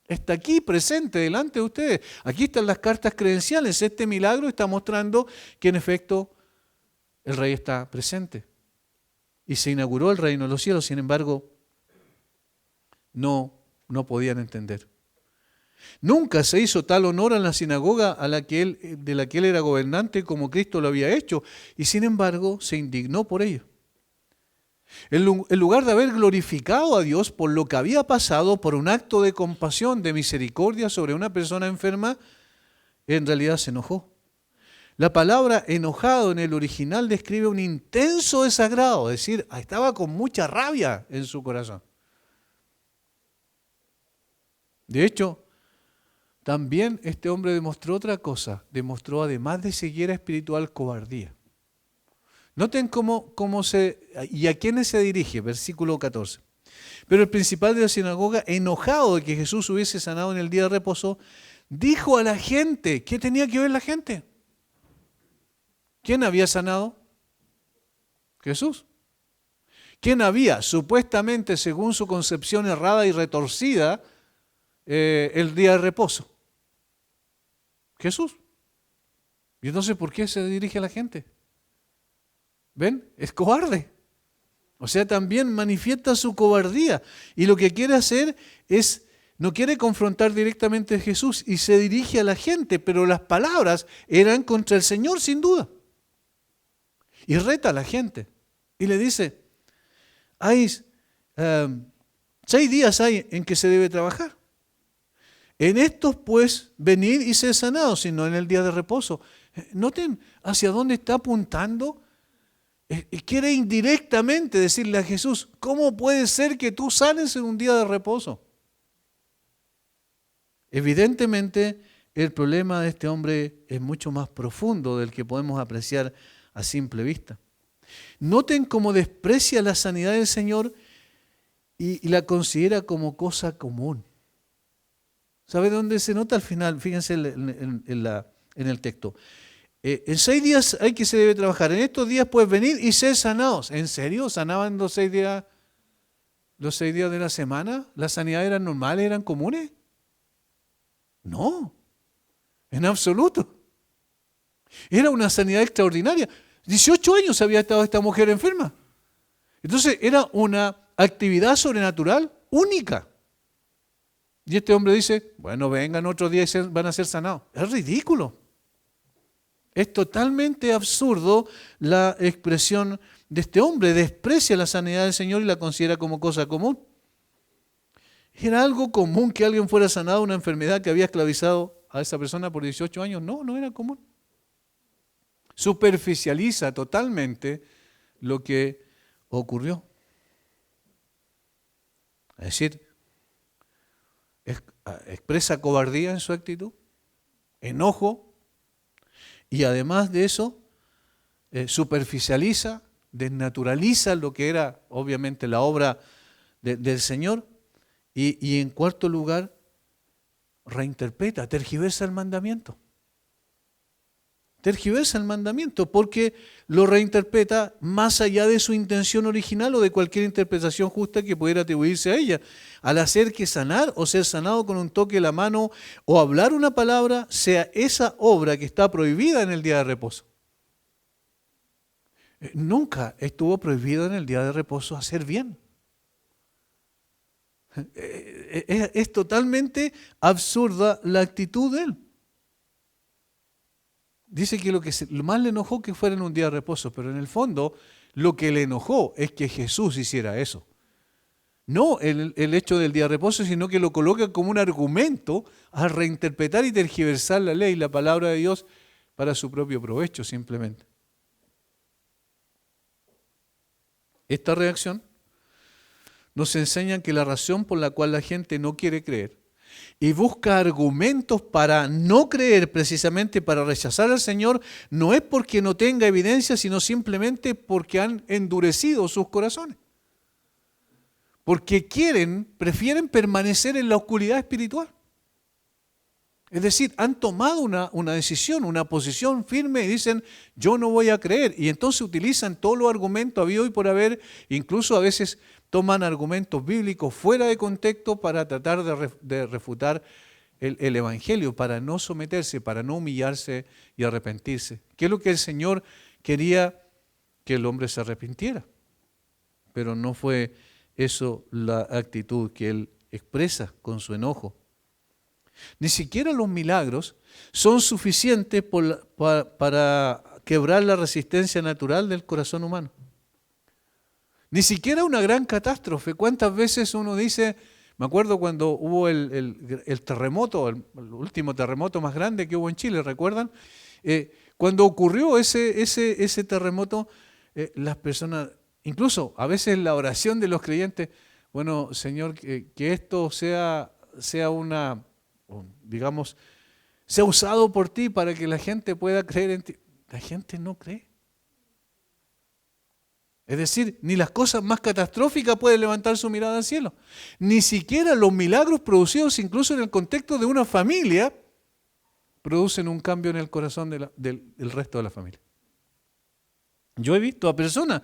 Está aquí presente delante de ustedes. Aquí están las cartas credenciales. Este milagro está mostrando que en efecto el rey está presente. Y se inauguró el reino de los cielos, sin embargo, no podían entender. Nunca se hizo tal honor a la sinagoga de la que él era gobernante como Cristo lo había hecho, y sin embargo se indignó por ello. En lugar de haber glorificado a Dios por lo que había pasado, por un acto de compasión, de misericordia sobre una persona enferma, en realidad se enojó. La palabra enojado en el original describe un intenso desagrado, es decir, estaba con mucha rabia en su corazón. De hecho, también este hombre demostró otra cosa, demostró además de ceguera espiritual, cobardía. Noten cómo y a quiénes se dirige, versículo 14. Pero el principal de la sinagoga, enojado de que Jesús hubiese sanado en el día de reposo, dijo a la gente, ¿qué tenía que ver la gente? ¿Quién había sanado? Jesús. ¿Quién había, supuestamente, según su concepción errada y retorcida, el día de reposo? Jesús. ¿Y entonces por qué se dirige a la gente? ¿Ven? Es cobarde. O sea, también manifiesta su cobardía. Y lo que quiere hacer es, no quiere confrontar directamente a Jesús y se dirige a la gente, pero las palabras eran contra el Señor sin duda. Y reta a la gente. Y le dice, hay 6 días hay en que se debe trabajar. En estos pues venid y sed sanados, sino en el día de reposo. Noten hacia dónde está apuntando. Quiere indirectamente decirle a Jesús, ¿cómo puede ser que tú sanes en un día de reposo? Evidentemente el problema de este hombre es mucho más profundo del que podemos apreciar a simple vista. Noten cómo desprecia la sanidad del Señor y la considera como cosa común. ¿Sabe dónde se nota al final? Fíjense en el texto. En 6 días hay que se debe trabajar. En estos días puedes venir y ser sanados. ¿En serio? ¿Sanaban los 6 días de la semana? ¿Las sanidades eran normales, eran comunes? No, en absoluto. Era una sanidad extraordinaria. 18 años había estado esta mujer enferma. Entonces era una actividad sobrenatural única. Y este hombre dice, bueno, vengan otros días y van a ser sanados. Es ridículo. Es totalmente absurdo la expresión de este hombre. Desprecia la sanidad del Señor y la considera como cosa común. ¿Era algo común que alguien fuera sanado de una enfermedad que había esclavizado a esa persona por 18 años? No, no era común. Superficializa totalmente lo que ocurrió. Es decir, expresa cobardía en su actitud, enojo, Y además de eso, superficializa, desnaturaliza lo que era obviamente la obra del Señor. Y en cuarto lugar, reinterpreta, tergiversa el mandamiento. Tergiversa el mandamiento porque lo reinterpreta más allá de su intención original o de cualquier interpretación justa que pudiera atribuirse a ella. Al hacer que sanar o ser sanado con un toque de la mano o hablar una palabra sea esa obra que está prohibida en el día de reposo. Nunca estuvo prohibido en el día de reposo hacer bien. Es totalmente absurda la actitud de él. Dice que lo más le enojó que fuera en un día de reposo, pero en el fondo lo que le enojó es que Jesús hiciera eso. No el hecho del día de reposo, sino que lo coloca como un argumento a reinterpretar y tergiversar la ley, la palabra de Dios, para su propio provecho simplemente. Esta reacción nos enseña que la razón por la cual la gente no quiere creer y busca argumentos para no creer, precisamente para rechazar al Señor, no es porque no tenga evidencia, sino simplemente porque han endurecido sus corazones. Porque prefieren permanecer en la oscuridad espiritual. Es decir, han tomado una decisión, una posición firme y dicen, yo no voy a creer. Y entonces utilizan todos los argumentos habidos y por haber, incluso a veces toman argumentos bíblicos fuera de contexto para tratar de refutar el Evangelio, para no someterse, para no humillarse y arrepentirse. ¿Qué es lo que el Señor quería? Que el hombre se arrepintiera. Pero no fue eso la actitud que Él expresa con su enojo. Ni siquiera los milagros son suficientes para quebrar la resistencia natural del corazón humano. Ni siquiera una gran catástrofe. ¿Cuántas veces uno dice, me acuerdo cuando hubo el terremoto, el último terremoto más grande que hubo en Chile, ¿recuerdan? Cuando ocurrió ese terremoto, las personas, incluso a veces la oración de los creyentes, bueno, Señor, que esto sea digamos, sea usado por ti para que la gente pueda creer en ti. La gente no cree. Es decir, ni las cosas más catastróficas pueden levantar su mirada al cielo. Ni siquiera los milagros producidos incluso en el contexto de una familia producen un cambio en el corazón del resto de la familia. Yo he visto a personas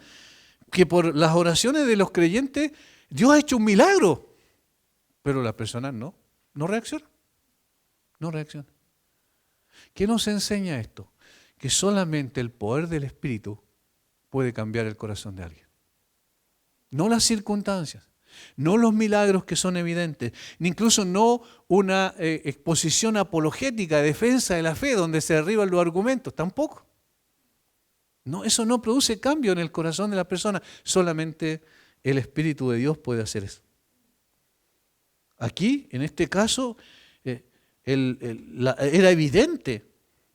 que por las oraciones de los creyentes Dios ha hecho un milagro, pero las personas no reaccionan. No reacciona. ¿Qué nos enseña esto? Que solamente el poder del Espíritu puede cambiar el corazón de alguien. No las circunstancias, no los milagros que son evidentes, ni incluso no una exposición apologética de defensa de la fe donde se derriban los argumentos, tampoco. No, eso no produce cambio en el corazón de la persona, solamente el Espíritu de Dios puede hacer eso. Aquí, en este caso, era evidente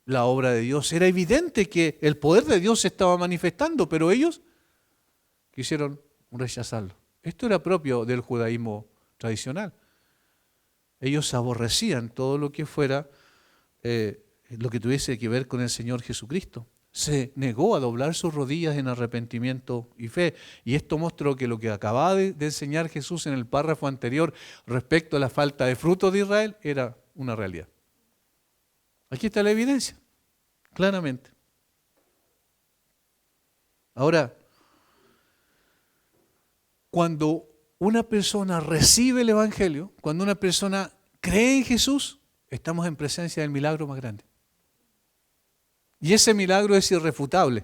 la obra de Dios, era evidente que el poder de Dios se estaba manifestando, pero ellos quisieron rechazarlo. Esto era propio del judaísmo tradicional. Ellos aborrecían todo lo que fuera, lo que tuviese que ver con el Señor Jesucristo. Se negó a doblar sus rodillas en arrepentimiento y fe. Y esto mostró que lo que acababa de enseñar Jesús en el párrafo anterior respecto a la falta de fruto de Israel era una realidad. Aquí está la evidencia, claramente. Ahora, cuando una persona recibe el Evangelio, cuando una persona cree en Jesús, estamos en presencia del milagro más grande. Y ese milagro es irrefutable.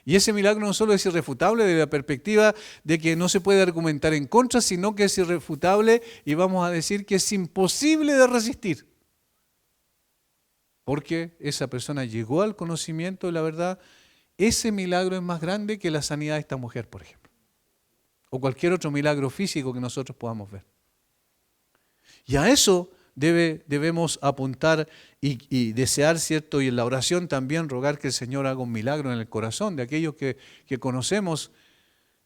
Y ese milagro no solo es irrefutable desde la perspectiva de que no se puede argumentar en contra, sino que es irrefutable y vamos a decir que es imposible de resistir. Porque esa persona llegó al conocimiento de la verdad. Ese milagro es más grande que la sanidad de esta mujer, por ejemplo. O cualquier otro milagro físico que nosotros podamos ver. Y a eso debemos apuntar y desear, ¿cierto? Y en la oración también rogar que el Señor haga un milagro en el corazón de aquellos que conocemos,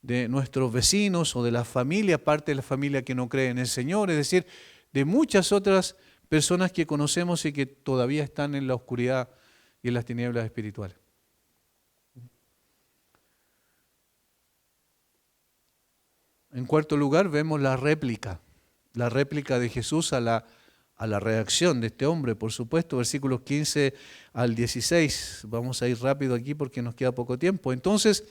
de nuestros vecinos o de la familia, parte de la familia que no cree en el Señor, es decir, de muchas otras personas que conocemos y que todavía están en la oscuridad y en las tinieblas espirituales. En cuarto lugar, vemos la réplica de Jesús a la reacción de este hombre, por supuesto, versículos 15 al 16. Vamos a ir rápido aquí porque nos queda poco tiempo. Entonces,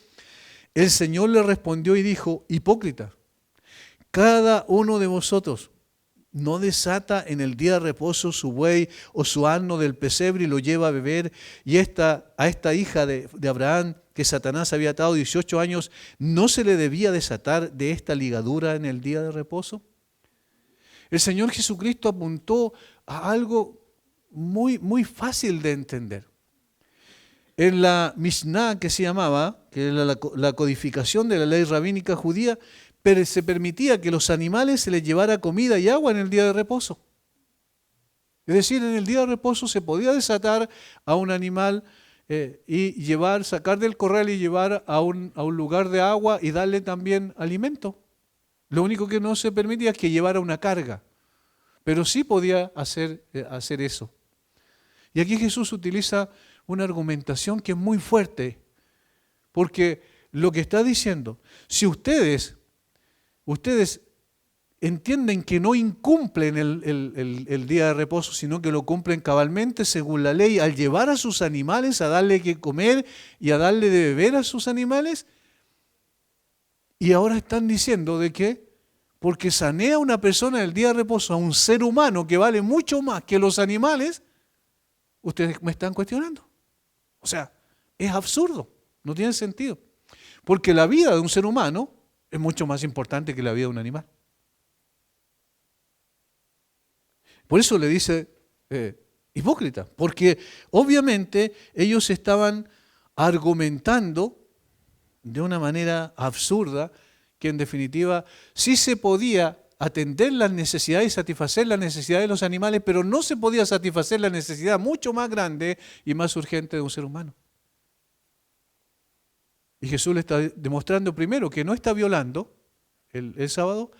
el Señor le respondió y dijo: hipócrita, cada uno de vosotros no desata en el día de reposo su buey o su asno del pesebre y lo lleva a beber, y a esta hija de Abraham, que Satanás había atado 18 años, ¿no se le debía desatar de esta ligadura en el día de reposo? El Señor Jesucristo apuntó a algo muy, muy fácil de entender. En la Mishnah, que se llamaba, que era la codificación de la ley rabínica judía, se permitía que los animales se les llevara comida y agua en el día de reposo. Es decir, en el día de reposo se podía desatar a un animal y sacar del corral y llevar a un lugar de agua y darle también alimento. Lo único que no se permitía es que llevara una carga, pero sí podía hacer eso. Y aquí Jesús utiliza una argumentación que es muy fuerte, porque lo que está diciendo, si ustedes entienden que no incumplen el día de reposo, sino que lo cumplen cabalmente según la ley, al llevar a sus animales a darle que comer y a darle de beber a sus animales, y ahora están diciendo de que porque sanea a una persona en el día de reposo, a un ser humano que vale mucho más que los animales, ustedes me están cuestionando. O sea, es absurdo, no tiene sentido. Porque la vida de un ser humano es mucho más importante que la vida de un animal. Por eso le dice hipócrita, porque obviamente ellos estaban argumentando de una manera absurda que en definitiva sí se podía atender las necesidades y satisfacer las necesidades de los animales, pero no se podía satisfacer la necesidad mucho más grande y más urgente de un ser humano. Y Jesús le está demostrando primero que no está violando el sábado,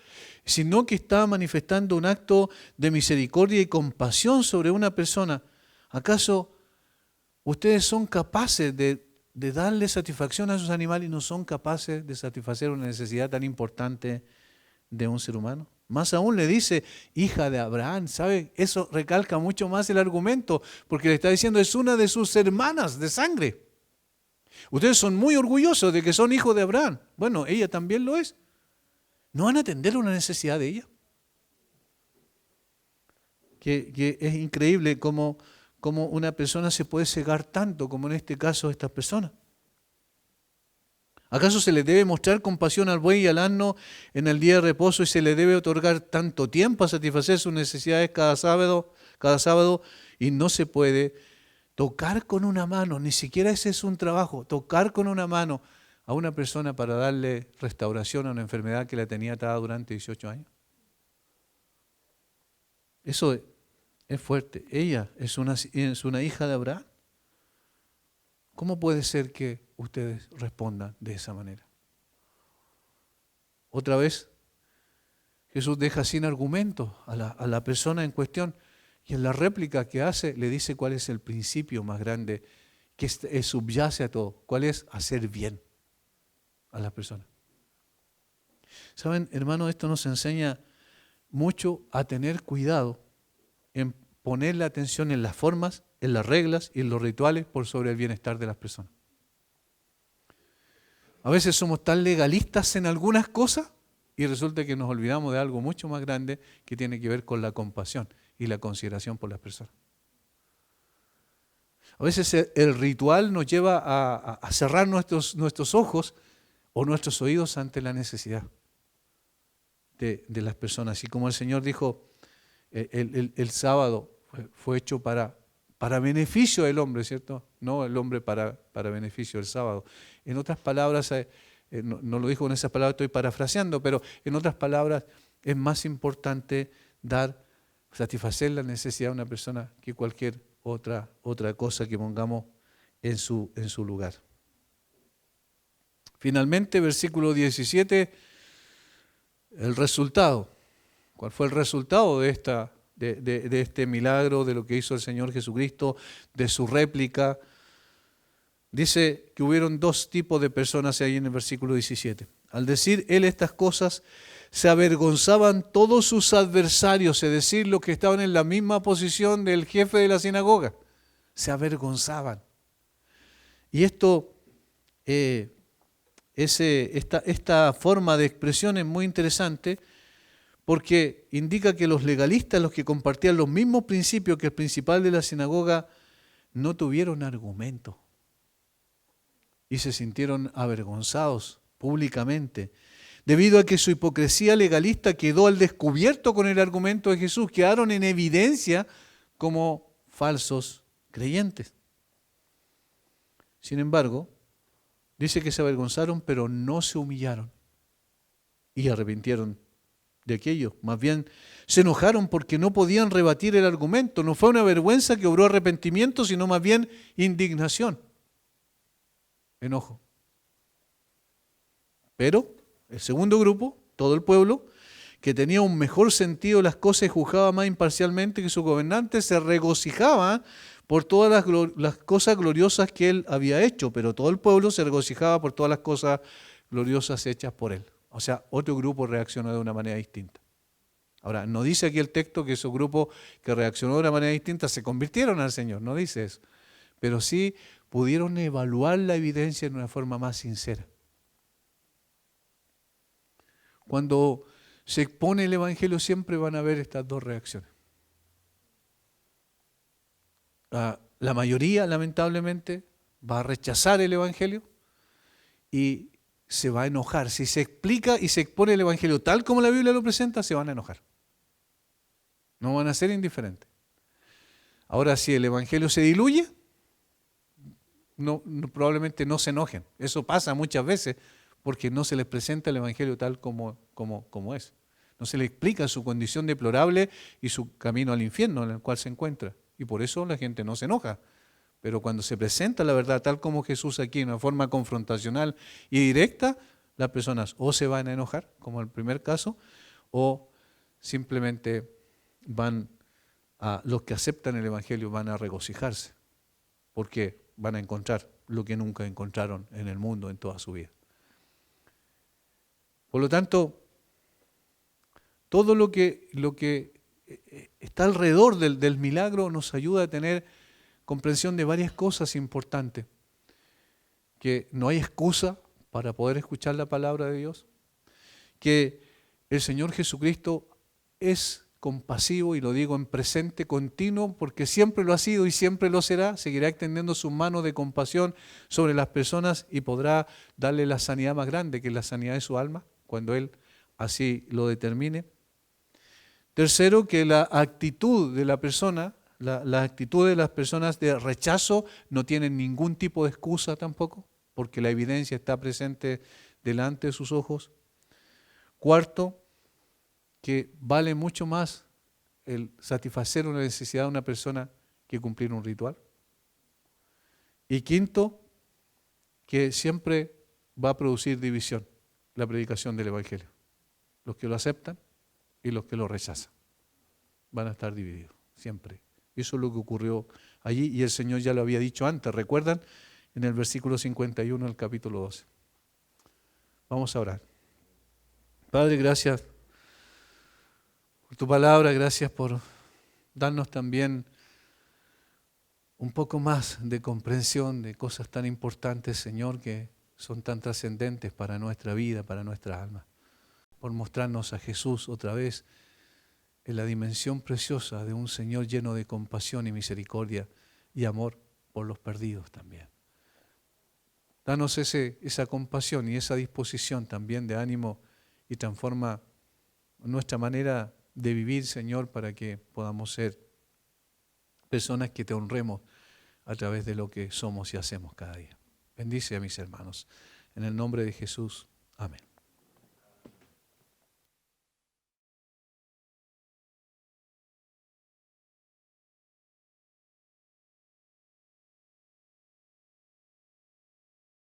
sino que está manifestando un acto de misericordia y compasión sobre una persona. ¿Acaso ustedes son capaces de darle satisfacción a sus animales y no son capaces de satisfacer una necesidad tan importante de un ser humano? Más aún le dice, hija de Abraham, ¿sabe? Eso recalca mucho más el argumento, porque le está diciendo, es una de sus hermanas de sangre. Ustedes son muy orgullosos de que son hijos de Abraham. Bueno, ella también lo es. ¿No van a atender una necesidad de ella? Que es increíble cómo una persona se puede cegar tanto como en este caso esta persona. ¿Acaso se le debe mostrar compasión al buey y al asno en el día de reposo y se le debe otorgar tanto tiempo a satisfacer sus necesidades cada sábado y no se puede tocar con una mano, ni siquiera ese es un trabajo, tocar con una mano a una persona para darle restauración a una enfermedad que la tenía atada durante 18 años? Eso es fuerte. Ella es una hija de Abraham. ¿Cómo puede ser que ustedes respondan de esa manera? Otra vez, Jesús deja sin argumento a la persona en cuestión y en la réplica que hace le dice cuál es el principio más grande que subyace a todo. ¿Cuál es? Hacer bien a las personas. ¿Saben, hermano? Esto nos enseña mucho a tener cuidado en ponerle atención en las formas, en las reglas y en los rituales por sobre el bienestar de las personas. A veces somos tan legalistas en algunas cosas y resulta que nos olvidamos de algo mucho más grande que tiene que ver con la compasión y la consideración por las personas. A veces el ritual nos lleva a cerrar nuestros ojos o nuestros oídos ante la necesidad de las personas. Y como el Señor dijo, el sábado fue hecho para beneficio del hombre, ¿cierto? No el hombre para beneficio del sábado. En otras palabras, no lo dijo con esas palabras, estoy parafraseando, pero en otras palabras es más importante satisfacer la necesidad de una persona que cualquier otra cosa que pongamos en su lugar. Finalmente, versículo 17, el resultado. ¿Cuál fue el resultado de esta de este milagro, de lo que hizo el Señor Jesucristo, de su réplica. Dice que hubieron dos tipos de personas ahí en el versículo 17. Al decir Él estas cosas, se avergonzaban todos sus adversarios, es decir, los que estaban en la misma posición del jefe de la sinagoga. Se avergonzaban. Y esta forma de expresión es muy interesante porque indica que los legalistas, los que compartían los mismos principios que el principal de la sinagoga, no tuvieron argumento y se sintieron avergonzados públicamente, debido a que su hipocresía legalista quedó al descubierto con el argumento de Jesús, quedaron en evidencia como falsos creyentes. Sin embargo, dice que se avergonzaron, pero no se humillaron y arrepintieron de aquello. Más bien, se enojaron porque no podían rebatir el argumento. No fue una vergüenza que obró arrepentimiento, sino más bien indignación, enojo. Pero el segundo grupo, todo el pueblo, que tenía un mejor sentido de las cosas y juzgaba más imparcialmente que su gobernante, se regocijaba por todas las cosas gloriosas que él había hecho, pero todo el pueblo se regocijaba por todas las cosas gloriosas hechas por él. O sea, otro grupo reaccionó de una manera distinta. Ahora, no dice aquí el texto que esos grupos que reaccionó de una manera distinta se convirtieron al Señor, no dice eso, pero sí pudieron evaluar la evidencia de una forma más sincera. Cuando se expone el Evangelio siempre van a haber estas dos reacciones. La mayoría, lamentablemente, va a rechazar el Evangelio y se va a enojar. Si se explica y se expone el Evangelio tal como la Biblia lo presenta, se van a enojar. No van a ser indiferentes. Ahora, si el Evangelio se diluye, probablemente no se enojen. Eso pasa muchas veces porque no se les presenta el Evangelio tal como es. No se les explica su condición deplorable y su camino al infierno en el cual se encuentra. Y por eso la gente no se enoja. Pero cuando se presenta la verdad tal como Jesús aquí, en una forma confrontacional y directa, las personas o se van a enojar, como en el primer caso, o simplemente los que aceptan el Evangelio van a regocijarse, porque van a encontrar lo que nunca encontraron en el mundo en toda su vida. Por lo tanto, todo lo que está alrededor del milagro nos ayuda a tener comprensión de varias cosas importantes. Que no hay excusa para poder escuchar la palabra de Dios. Que el Señor Jesucristo es compasivo, y lo digo en presente continuo, porque siempre lo ha sido y siempre lo será. Seguirá extendiendo su mano de compasión sobre las personas y podrá darle la sanidad más grande, que es la sanidad de su alma, cuando Él así lo determine. Tercero, que la actitud de la persona, la actitud de las personas de rechazo no tienen ningún tipo de excusa tampoco, porque la evidencia está presente delante de sus ojos. Cuarto, que vale mucho más el satisfacer una necesidad de una persona que cumplir un ritual. Y quinto, que siempre va a producir división la predicación del Evangelio. Los que lo aceptan y los que lo rechazan van a estar divididos, siempre. Eso es lo que ocurrió allí y el Señor ya lo había dicho antes, ¿recuerdan? En el versículo 51 del capítulo 12. Vamos a orar. Padre, gracias por tu palabra, gracias por darnos también un poco más de comprensión de cosas tan importantes, Señor, que son tan trascendentes para nuestra vida, para nuestra alma. Por mostrarnos a Jesús otra vez en la dimensión preciosa de un Señor lleno de compasión y misericordia y amor por los perdidos también. Danos esa compasión y esa disposición también de ánimo y transforma nuestra manera de vivir, Señor, para que podamos ser personas que te honremos a través de lo que somos y hacemos cada día. Bendice a mis hermanos. En el nombre de Jesús. Amén.